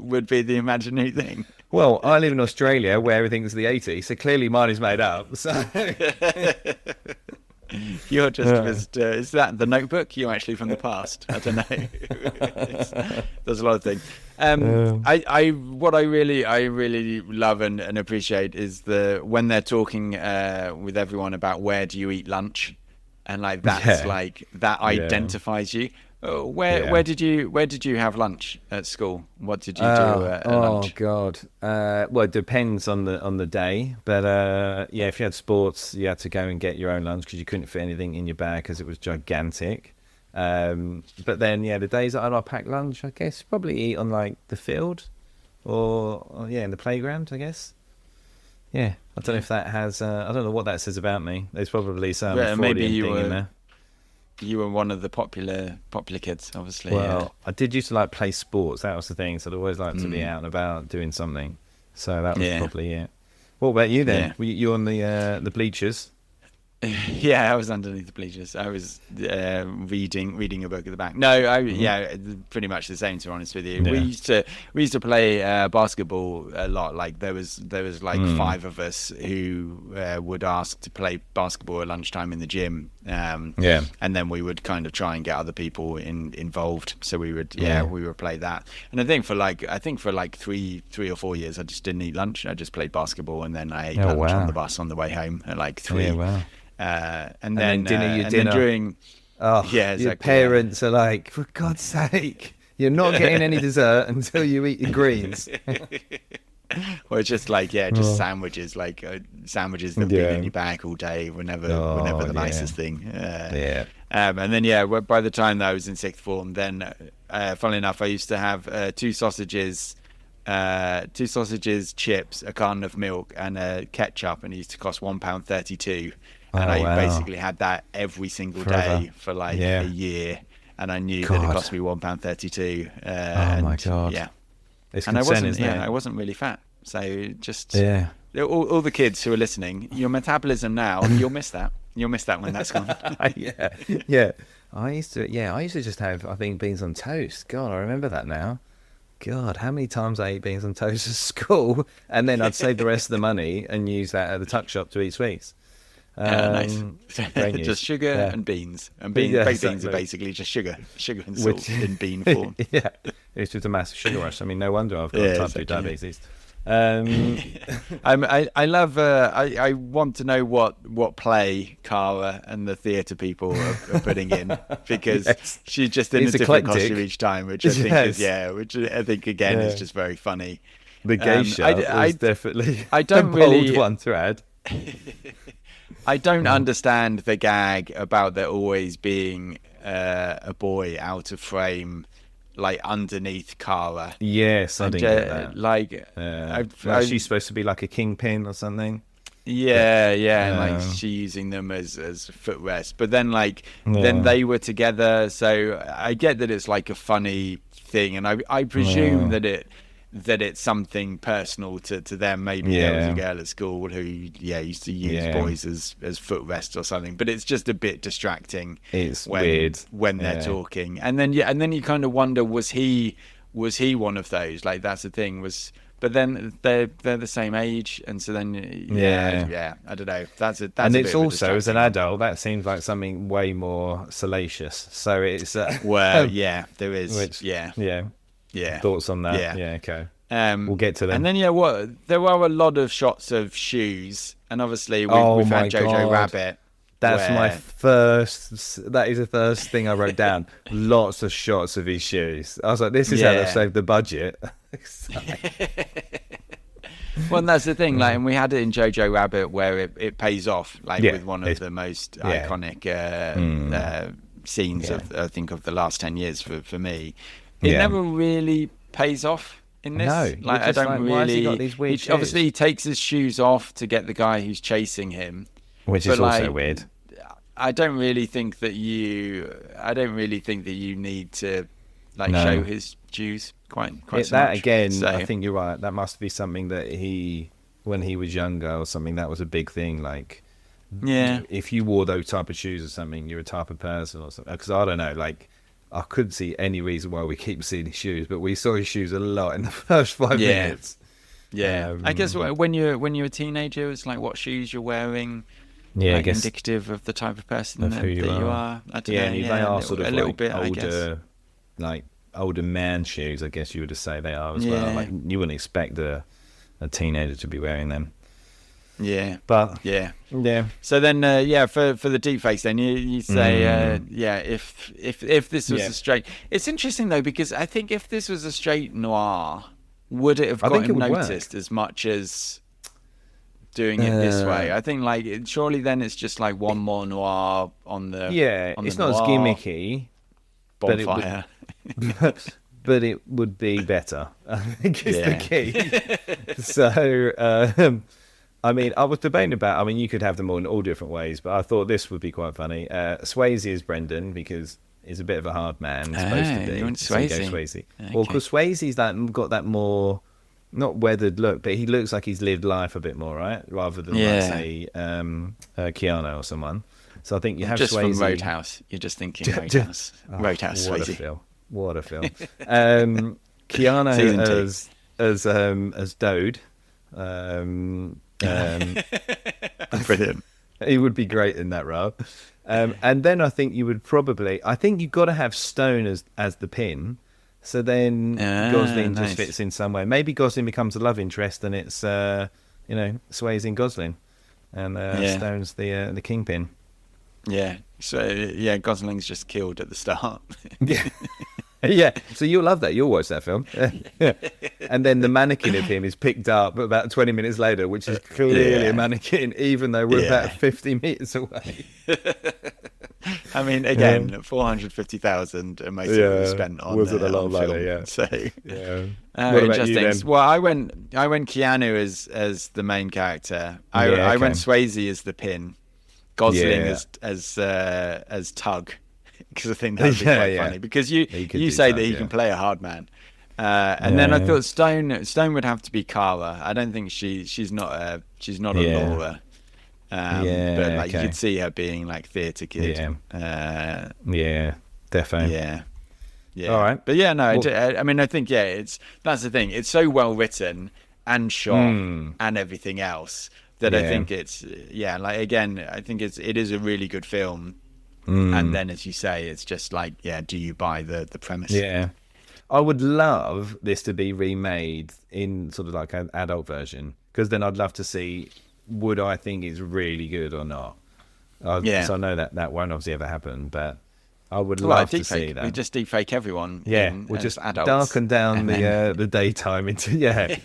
would be the imaginary thing. Well, I live in Australia where everything's the 80s, so clearly mine is made up. So you're just is that The Notebook? You're actually from the past. I don't know. There's a lot of things. What I really love and appreciate is when they're talking with everyone about where do you eat lunch, and like that's like that identifies you. Where did you have lunch at school? What did you do at lunch? Oh God. Well, it depends on the day, but if you had sports, you had to go and get your own lunch because you couldn't fit anything in your bag because it was gigantic. But then the days that I'd pack lunch, I guess probably eat on like the field or in the playground, I guess. Yeah, I don't know if that has. I don't know what that says about me. There's probably some maybe thing in there. You were one of the popular kids, obviously. Well, I did used to like play sports. That was the thing. So I'd always like to be out and about doing something. So that was probably it. What about you then? Were you on the bleachers? Yeah, I was underneath the bleachers. I was reading a book at the back. No, pretty much the same, to be honest with you. Yeah. We used to play basketball a lot. Like there was like 5 of us who would ask to play basketball at lunchtime in the gym. And then we would kind of try and get other people involved. So we would play that. And I think for like 3 or 4 years, I just didn't eat lunch. I just played basketball, and then I ate lunch on the bus on the way home at like 3. And then dinner. During your parents are like, for God's sake, you're not getting any dessert until you eat your greens. Or it's just like sandwiches, like sandwiches that have been in your bag all day were never the nicest thing. And then by the time that I was in 6th form, then funnily enough, I used to have 2 sausages, chips, a carton of milk, and ketchup, and it used to cost £1.32. And I basically had that every single day for like a year, and I knew that it cost me £1.32. Oh my God! Yeah, it's and consent, I wasn't really fat, so just all the kids who are listening, your metabolism now, you'll miss that. You'll miss that when that's gone. Yeah. I used to just have, I think, beans on toast. God, I remember that now. God, how many times I ate beans on toast at school, and then I'd save the rest of the money and use that at the tuck shop to eat sweets. Nice. Just sugar and beans. And baked beans are basically just sugar and salt in bean form. It's just a massive sugar rush. I mean, no wonder I've got type 2 diabetes. I love. I want to know what play Cara and the theatre people are putting in, because she's just in a different costume each time, which I think again is just very funny. The geisha was definitely I don't a really bold one to add. I don't understand the gag about there always being a boy out of frame, like underneath Cara. Yes, I didn't get that. Like, she's supposed to be like a kingpin or something. Yeah, and like she using them as footrest, but then like then Yeah. they were together, so I get that it's like a funny thing, and I presume Yeah. that it's something personal to them. Maybe there was a Yeah. girl at school who used to use Yeah. boys as footrest or something, but it's just a bit distracting It's when weird. they're talking, and then you kind of wonder, was he one of those? Like that's the thing, but then they're the same age, and so then I don't know. That's And a it's bit of a also, as an distracting one. adult, that seems like something way more salacious. So it's Well, yeah, there is. which Yeah, yeah. Thoughts on that? yeah. Yeah, okay. We'll get to them. And then there were a lot of shots of shoes, and obviously Oh we've my had Jojo God. Rabbit. That's my where- first. That is the first thing I wrote down. Lots of shots of his shoes. I was like, "This is how they've Yeah. saved the budget." Well, and that's the thing, like, and we had it in Jojo Rabbit where it pays off, like Yeah, with one of it's- the most yeah. iconic scenes Yeah. of I think of the last 10 years for me. It Yeah. never really pays off in this. No, Like you're I just don't like, really. why has he got these weird shoes? Obviously, he takes his shoes off to get the guy who's chasing him. Which is But, also like, weird. I don't really think that you need to like No. show his shoes quite so That much. again, So, I think you're right. That must be something that when he was younger or something, that was a big thing. Like, yeah. if you wore those type of shoes or something, you're a type of person or something. Because I don't know, like, I couldn't see any reason why we keep seeing his shoes, but we saw his shoes a lot in the first 5 Yeah. minutes. Yeah, I guess when you're a teenager, it's like what shoes you're wearing. Yeah, like I guess indicative of the type of person of that who you are. I don't know, and they are sort of a little like bit, I guess. older, like older man shoes. I guess you would say they are as well. Yeah. Like you wouldn't expect a teenager to be wearing them, Yeah, but yeah. yeah, So then, for the deep face, then you say, if this was Yeah. a straight, it's interesting though because I think if this was a straight noir, would it have I think gotten it would work. noticed as much as doing it this way? I think like surely then it's just like one more noir on the on it's the not as noir gimmicky, but it would- bonfire. but it would be better. I think is the Yeah. key. So, I mean, I was debating about. I mean, you could have them all different ways, but I thought this would be quite funny. Swayze is Brendan because he's a bit of a hard man. Supposed to be. You want So you go Swayze? Swayze. Okay. Well, because Swayze's got that more. Not weathered look, but he looks like he's lived life a bit more, right? Rather than like, Yeah. say Keanu or someone. So I think you have Just Swayze. from Roadhouse, you're just thinking Ju- Roadhouse. Oh, Roadhouse what Swayze. a film! What a film! Keanu Season 2. as Dode. Brilliant. He would be great in that role. And then I think you would probably. I think you've got to have Stone as the pin. So then Gosling nice. just fits in some way. Maybe Gosling becomes a love interest, and it's Swayze and Gosling, and Stone's the kingpin. Yeah. So yeah, Gosling's just killed at the start. Yeah. Yeah, so you'll love that. You'll watch that film. Yeah. And then the mannequin of him is picked up about 20 minutes later, which is clearly Yeah. a mannequin, even though we're Yeah. about 50 meters away. I mean, again, 450,000 and most of it was spent on wasn't a lot on later, film. yeah. So Yeah. oh, What about you interesting. then? Well, I went Keanu as the main character. I Yeah, went okay. Swayze as the pin, Gosling Yeah. as Tug, because I think that'd be quite Yeah. funny. Because He could you do say Tug, that he yeah. can play a hard man. And then I Yeah. thought Stone would have to be Cara. I don't think she's not a Yeah. Laura. Yeah, but like you okay. could see her being like theatre kid. Yeah. Yeah, defo. Yeah. Yeah. All right. But yeah, no, Well- I mean, I think, that's the thing. It's so well written and shot and everything else that I Yeah. think it's, like, again, I think it is a really good film. And then, as you say, it's just like, do you buy the premise? Yeah. I would love this to be remade in sort of like an adult version, because then I'd love to see would I think it's really good or not. Yeah. So I know that won't obviously ever happen, but I would Well, love to deepfake. see that. We just deepfake everyone. Yeah, we'll as just adults. darken down And then- the daytime into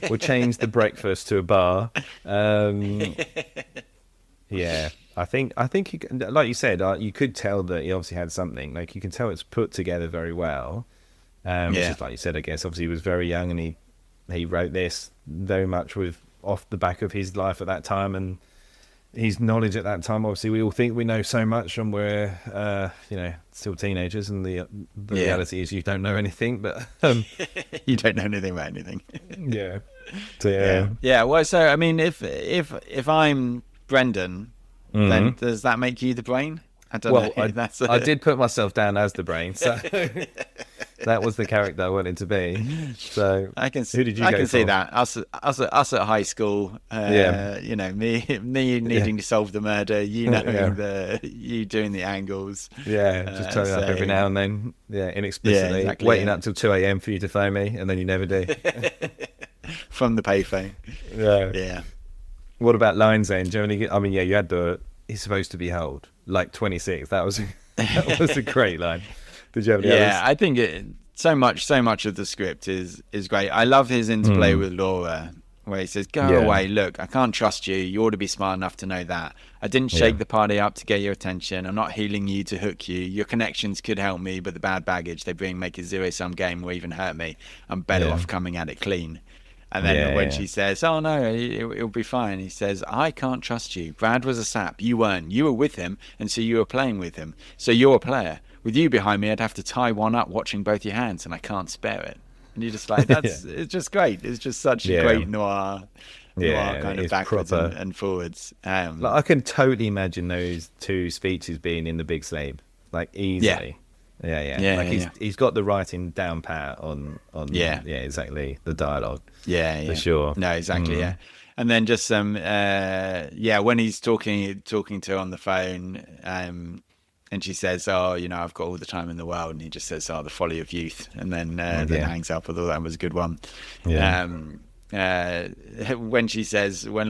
we'll change the breakfast to a bar. Yeah, I think you can, like you said, you could tell that he obviously had something. Like you can tell it's put together very well. Which is like you said, I guess obviously he was very young and he wrote this very much with off the back of his life at that time, and his knowledge at that time. Obviously, we all think we know so much, and we're still teenagers, and the reality is you don't know anything. But you don't know anything about anything. Yeah. So, yeah. Well, so I mean, if I'm Brendan, then does that make you the brain? I don't know. I did put myself down as the brain, so that was the character I wanted to be. So who did you go for? See that us at high school. You know, me needing to solve the murder. You know, you doing the angles. Yeah, just turning up every now and then. Yeah, inexplicably waiting up till 2 a.m. for you to phone me, and then you never do. From the payphone. Yeah. What about lines then? Do you have any? I mean, you had he's supposed to be held like 26. That was a great line. Did you have any others? I think so much of the script is great. I love his interplay with Laura, where he says, "Go away. Look, I can't trust you. You ought to be smart enough to know that. I didn't shake the party up to get your attention. I'm not healing you to hook you. Your connections could help me, but the bad baggage they bring make a zero-sum game or even hurt me. I'm better off coming at it clean." And then when she says, "Oh no, it'll be fine," he says, "I can't trust you. Brad was a sap. You weren't. You were with him, and so you were playing with him. So you're a player. With you behind me, I'd have to tie one up watching both your hands, and I can't spare it." And you're just like, it's just great. It's just such a great noir kind of backwards and forwards. Like, I can totally imagine those two speeches being in the big sleep, like easily. Yeah. He's got the writing down pat on exactly the dialogue. For sure. No, exactly. Yeah. And then just some when he's talking to her on the phone, and she says, "Oh, you know, I've got all the time in the world," and he just says, "Oh, the folly of youth," and then hangs up. I thought that was a good one. When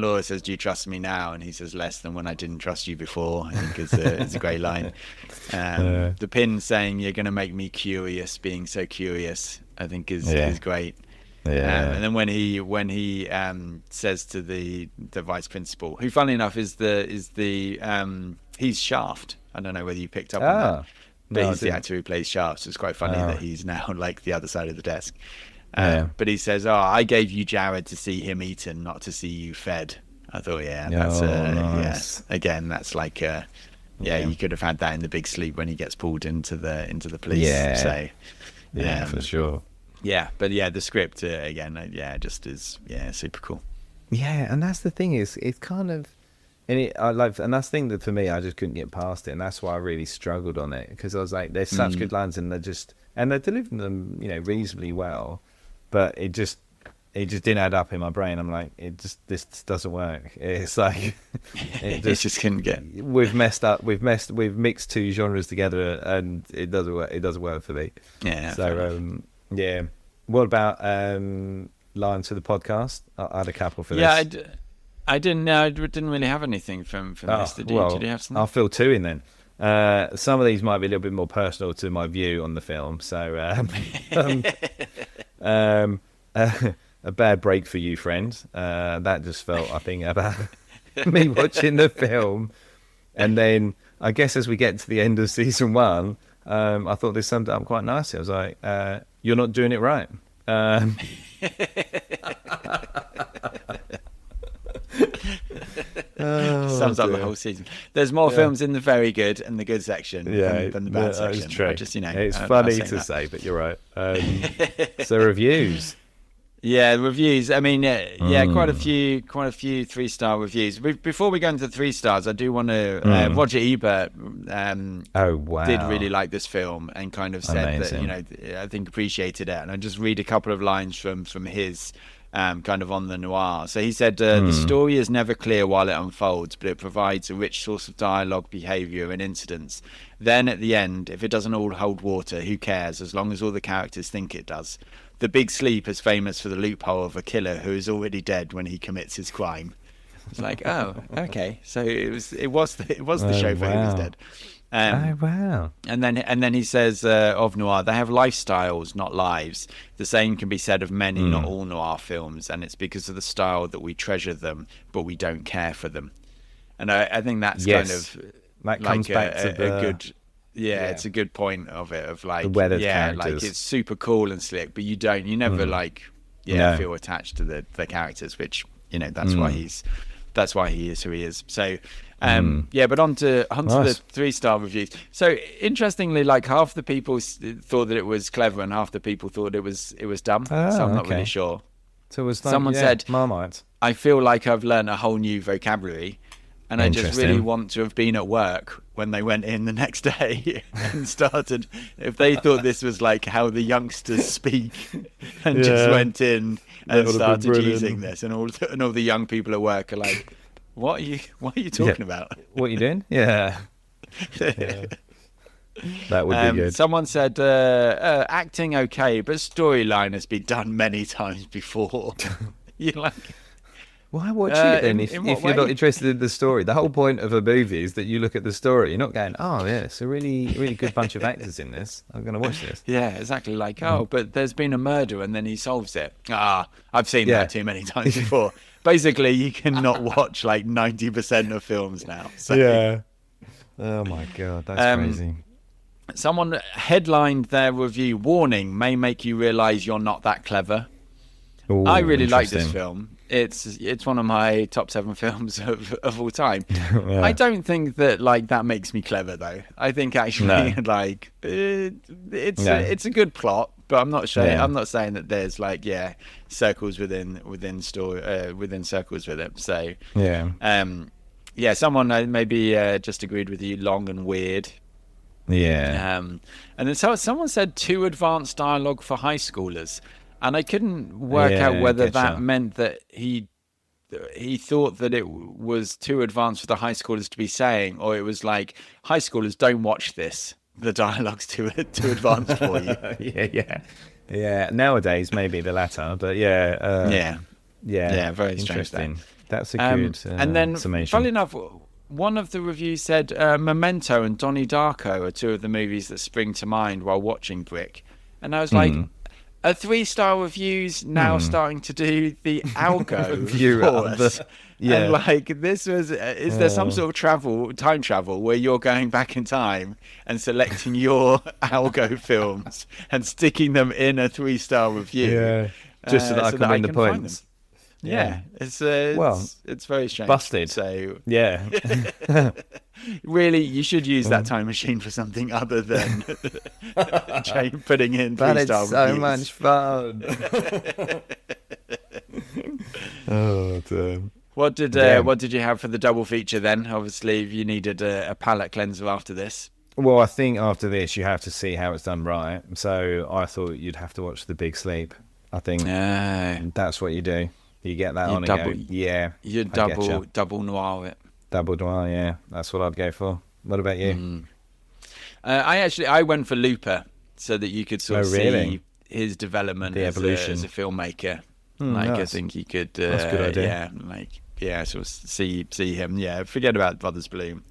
Laura says, "Do you trust me now?" and he says, "Less than when I didn't trust you before," I think is a great line. The pin saying, "You're going to make me curious," being so curious, I think is great. And then when he says to the vice principal, who funnily enough is he's Shaft. I don't know whether you picked up on that, but he's the actor who plays Shaft. So it's quite funny that he's now like the other side of the desk. But he says, "Oh, I gave you Jared to see him eaten, not to see you fed." I thought, that's nice. Again, that's like you could have had that in the big sleep when he gets pulled into the police. So for sure. But the script again, just is super cool. Yeah, and that's the thing is it's kind of, and that's the thing that for me I just couldn't get past it, and that's why I really struggled on it, because I was like, there's such good lines, and they're delivering them, reasonably well, but it just didn't add up in my brain. I'm like, this doesn't work. It's like it just couldn't get. We've mixed two genres together, and it doesn't work. It doesn't work for me. Yeah. So what about lines for the podcast? I had a couple for this. Yeah, I didn't really have anything from this. Did you have something? I'll fill two in then. Some of these might be a little bit more personal to my view on the film. So a bad break for you, friends. That just felt, I think, about me watching the film. And then I guess as we get to the end of season 1, I thought this summed it up quite nicely. I was like, you're not doing it right. Sums up the whole season. The's more films in the very good and the good section than the bad section. That's true. It's funny to say, but you're right. So reviews. Yeah, reviews. I mean, quite a few 3-star reviews. Before we go into 3 stars, I do want to. Roger Ebert did really like this film and kind of said that, I think appreciated it. And I just read a couple of lines from his kind of on the noir. So he said, the story is never clear while it unfolds, but it provides a rich source of dialogue, behaviour and incidents. Then at the end, if it doesn't all hold water, who cares, as long as all the characters think it does. The Big Sleep is famous for the loophole of a killer who is already dead when he commits his crime. It's like, oh, okay. So it was the show for who was dead. And then he says of noir, they have lifestyles, not lives. The same can be said of many, not all noir films, and it's because of the style that we treasure them, but we don't care for them. And I think that's kind of that comes back to a good. It's a good point of it, of like, characters. Like it's super cool and slick, but you never feel attached to the characters, which that's why he's that's why he is who he is. So yeah, but on to Nice. the 3-star reviews. So interestingly, like half the people thought that it was clever and half the people thought it was dumb. So I'm not really sure. So it was like, Someone said, Marmite. I feel like I've learned a whole new vocabulary, and I just really Interesting. want to have been at work when they went in the next day and started. If they thought this was like how the youngsters speak, and just Yeah. went in That and would have been started brilliant. using this, and all the young people at work are like, what are you talking about? What are you doing? Yeah. Yeah. That would be good. Someone said acting okay, but storyline has been done many times before. You're like, Why watch it then in if what you're not way? interested in the story? The whole point of a movie is that you look at the story. You're not going, oh, yeah, it's a really, really good bunch of actors in this. I'm going to watch this. Yeah, exactly. Like, oh, but there's been a murder and then he solves it. I've seen Yeah. that too many times before. Basically, you cannot watch like 90% of films now. So. Yeah. Oh, my God. That's crazy. Someone headlined their review, warning, may make you realise you're not that clever. Ooh, I really like this interesting. film. It's one of my top 7 films of all time. Yeah. I don't think that like that makes me clever though. I think actually No. like it's No. it's a good plot, but I'm not sure. Yeah. I'm not saying that there's like circles within story within circles with it. So Yeah. someone maybe just agreed with you, long and weird. Yeah. And then someone said too advanced dialogue for high schoolers, and I couldn't work Yeah, out whether getcha. that meant that he thought that it was too advanced for the high schoolers to be saying, or it was like high schoolers don't watch this. The dialogue's too advanced for you. Yeah. Nowadays, maybe the latter, but Yeah, very strange. Interesting. That's a good and then, summation. funnily enough, one of the reviews said Memento and Donnie Darko are 2 of the movies that spring to mind while watching Brick, and I was like, are 3-star reviews now starting to do the algo Review for of us? the- yeah. And like this was, is there some sort of time travel where you're going back in time and selecting your algo films and sticking them in a 3-star review? Yeah. Just so that I can win the find points. them? Yeah, it's very strange. Busted. So Yeah. really, you should use that time machine for something other than putting in But 3-star it's so reviews. much fun. Oh, damn. What did Damn. what did you have for the double feature then? Obviously, you needed a palate cleanser after this. Well, I think after this, you have to see how it's done right. So I thought you'd have to watch The Big Sleep. I think that's what you do. You get that You on double- and go, yeah. You I getcha. double noir it. Double noir, yeah. That's what I'd go for. What about you? I went for Looper so that you could sort of really? see his development The as evolution. as a filmmaker. Like I nice. think you could. That's a good idea. Yeah, sort of see him. Yeah, forget about Brothers Bloom.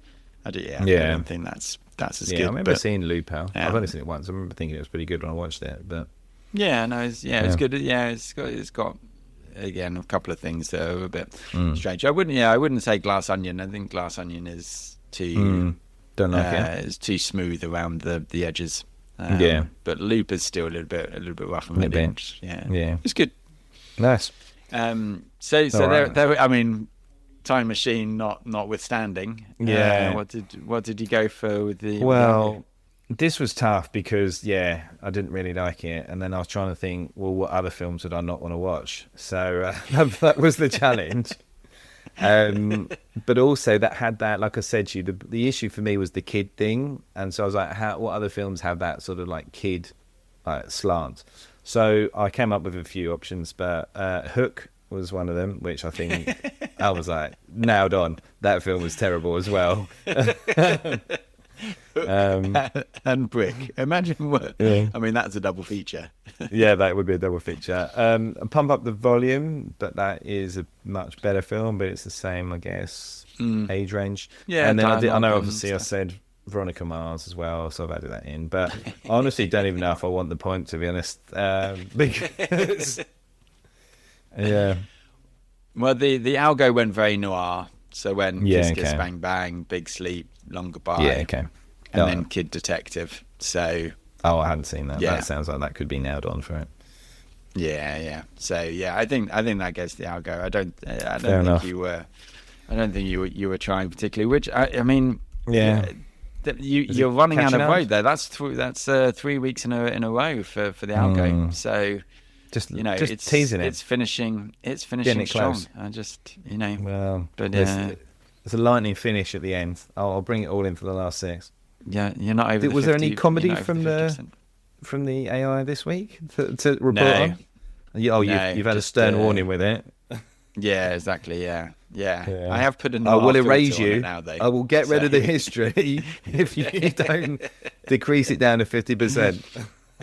I Yeah. don't think that's as Yeah, good. I remember but- seeing Looper. Yeah. I've only seen it once. I remember thinking it was pretty good when I watched it. But Yeah, no, it's good. Yeah, it's got again a couple of things that are a bit strange. I wouldn't say Glass Onion. I think Glass Onion is too don't like it. is too smooth around the edges. Yeah. But Loop is still a little bit rough and Little ready. bit. Yeah, it's good. Nice. So All right. there. I mean, Time Machine notwithstanding. Yeah. What did you go for with the? Well, this was tough because, I didn't really like it. And then I was trying to think, well, what other films would I not want to watch? So that was the challenge. But also that had that, like I said to you, the issue for me was the kid thing. And so I was like, what other films have that sort of like kid slant? So I came up with a few options, but Hook was one of them, which I think I was like nailed on. That film was terrible as well. And Brick. Imagine what. Yeah. I mean, that's a double feature. Yeah, that would be a double feature. Pump Up the Volume, but that is a much better film, but it's the same, I guess, age range. Yeah, and then I dialogue know and obviously I stuff. said Veronica Mars as well, so I've added that in. But I honestly don't even know if I want the point, to be honest. Because yeah, Well, the algo went very noir. So when Yeah, Kiss Kiss okay. Bang Bang, Big Sleep, Long Goodbye, yeah, okay. and Oh, then Kid Detective. So I hadn't seen that. Yeah. That sounds like that could be nailed on for it. yeah. So yeah, I think that gets the algo. I don't Fair think enough. you were I don't think you were trying particularly. Which I mean, Yeah. you're running out of catching road up? there. That's 3 weeks in a row for the algo. So Just it's teasing it. It's finishing Getting it strong. close. I just Well, but there's a lightning finish at the end. I'll bring it all in for the last 6. yeah, you're not over. Was the there 50, any comedy you're not over from the 50%. from the AI this week to report No. on? No, You've had a just, stern warning with it. Yeah, exactly. Yeah. Yeah. I have put a I will noir erase filter on you. it now, though. I will get rid of So- the history if you don't decrease it down to 50%.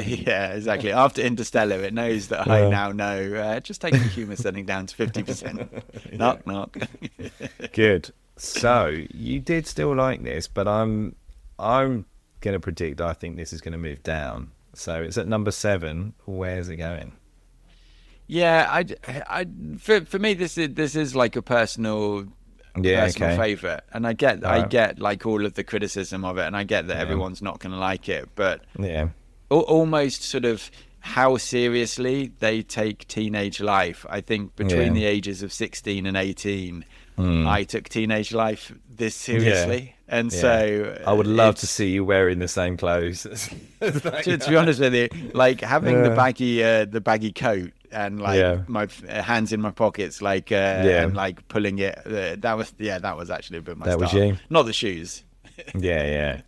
Yeah, exactly. After Interstellar, it knows that I now know. Just take the humour setting down to 50%. Knock, knock. Good. So you did still like this, but I'm going to predict I think this is going to move down. So it's at number 7. Where's it going? Yeah, for me, this is like a personal favourite, and I get like all of the criticism of it, and I get that everyone's not going to like it, but Yeah. almost sort of how seriously they take teenage life. I think between the ages of 16 and 18, I took teenage life this seriously, and so I would love to see you wearing the same clothes. to be honest with you, like having the baggy coat and like my hands in my pockets, like and like pulling it. That was actually a bit my That style. was you? Not the shoes. Yeah.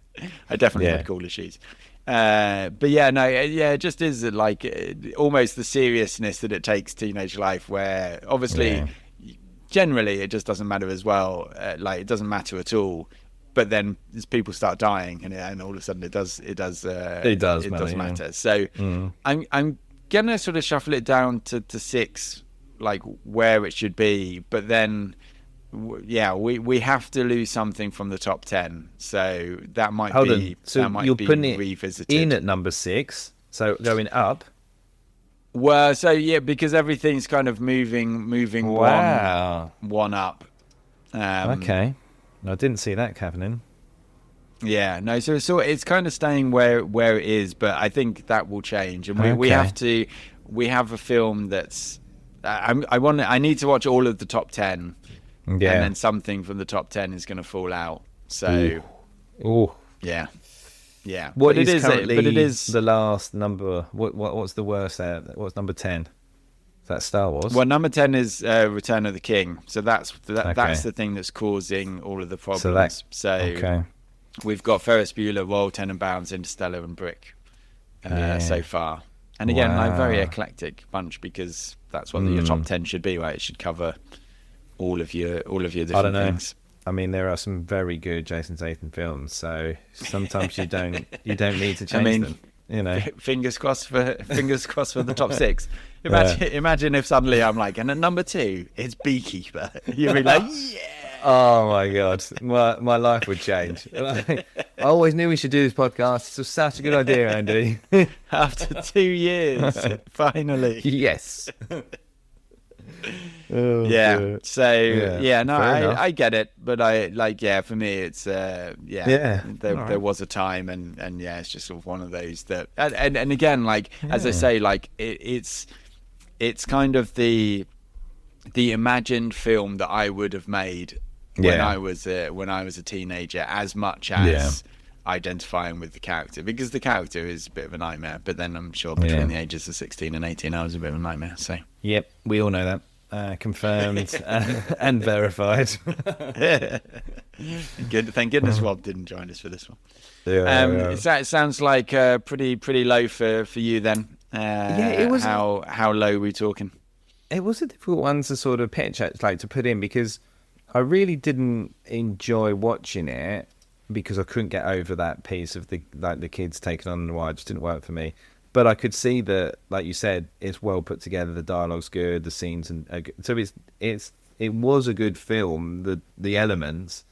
I definitely had cooler shoes. But yeah, no, yeah, it just is like almost the seriousness that it takes teenage life, where obviously generally it just doesn't matter as well. Like it doesn't matter at all. But then as people start dying, and all of a sudden it does matter. So I'm gonna sort of shuffle it down to 6, like where it should be. But then we have to lose something from the top 10. So that might Hold be on. So that might you're be putting it revisited in at number 6. So going up. Well, so yeah, because everything's kind of moving Wow. one up. Okay. I didn't see that happening. Yeah, no, so it's kind of staying where it is, but I think that will change, and we have a film that's I need to watch all of the top 10, and then something from the top 10 is going to fall out. So, yeah. What but is currently but it is the last number? What's the worst there? What's number 10? Is that Star Wars? Well, number 10 is Return of the King. So that's the thing that's causing all of the problems. So we've got Ferris Bueller, Royal Tenenbaums, Interstellar, and Brick so far. And again, like very eclectic bunch, because that's what your top 10 should be, right? It should cover all of your different things. I mean, there are some very good Jason Statham films, so sometimes you don't need to change them. You know, fingers crossed for the top 6. Imagine if suddenly I'm like, and at number 2 it's Beekeeper. You'd be like, yeah. Oh my god, my life would change. I always knew we should do this podcast. It's such a good idea, Andy. After 2 years, finally. Yes. So I get it, but for me it's there was a time, and it's just sort of one of those that, and again, like as I say, like it's kind of the imagined film that I would have made when I was a teenager, as much as identifying with the character, because the character is a bit of a nightmare, but then I'm sure between the ages of 16 and 18 I was a bit of a nightmare. So yep, we all know that. Confirmed and verified. Good. Thank goodness Rob didn't join us for this one. It sounds like pretty low for you then. It was. How low are we talking? It was a difficult one to sort of pitch, like to put in, because I really didn't enjoy watching it, because I couldn't get over that piece of the kids taking on the noir. It just didn't work for me. But I could see that, like you said, it's well put together. The dialogue's good, the scenes, so it was a good film. The elements,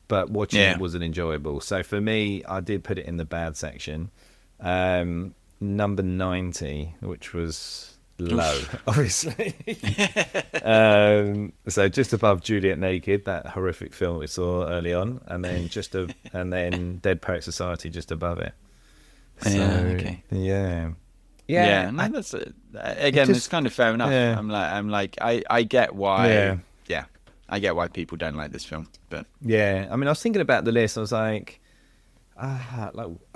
but watching it wasn't enjoyable. So for me, I did put it in the bad section. Number 90, which was low, obviously. So just above Juliet Naked, that horrific film we saw early on, and then Dead Poet Society just above it. So, no, that's again, it's kind of fair enough. I get why. I get why people don't like this film, but Yeah, I mean, I was thinking about the list. I was like I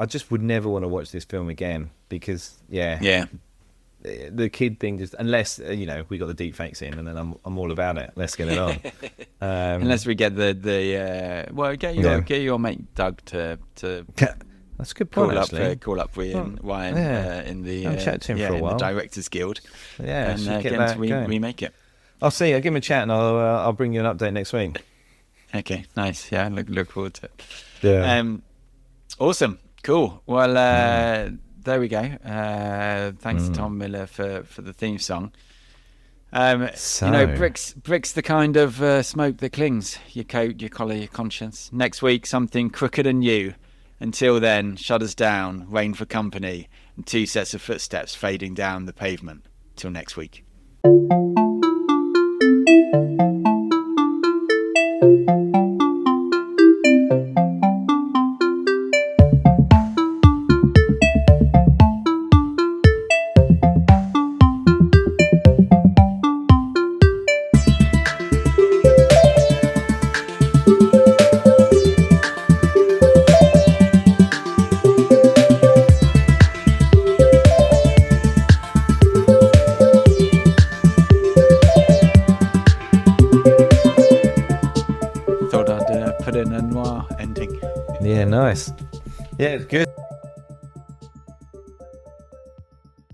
just would never want to watch this film again because, yeah, the kid thing just, unless we got the deep fakes in, and then I'm all about it. Let's get it on. unless we get get your mate Doug to That's a good point. call up Ryan in the I'll chat to him for a while. the Directors Guild, Yeah, and should get get him that to going. remake it. I'll see. I'll give him a chat, and I'll bring you an update next week. Okay, nice. Yeah, look forward to it. Yeah. Awesome, cool. Well, there we go. Thanks to Tom Miller for the theme song. Brick's the kind of smoke that clings. Your coat, your collar, your conscience. Next week, something crooked and new. Until then, shut us down, rain for company, and 2 sets of footsteps fading down the pavement. Till next week. Thought I'd put in a noir ending. Yeah, nice. Yeah, it's good.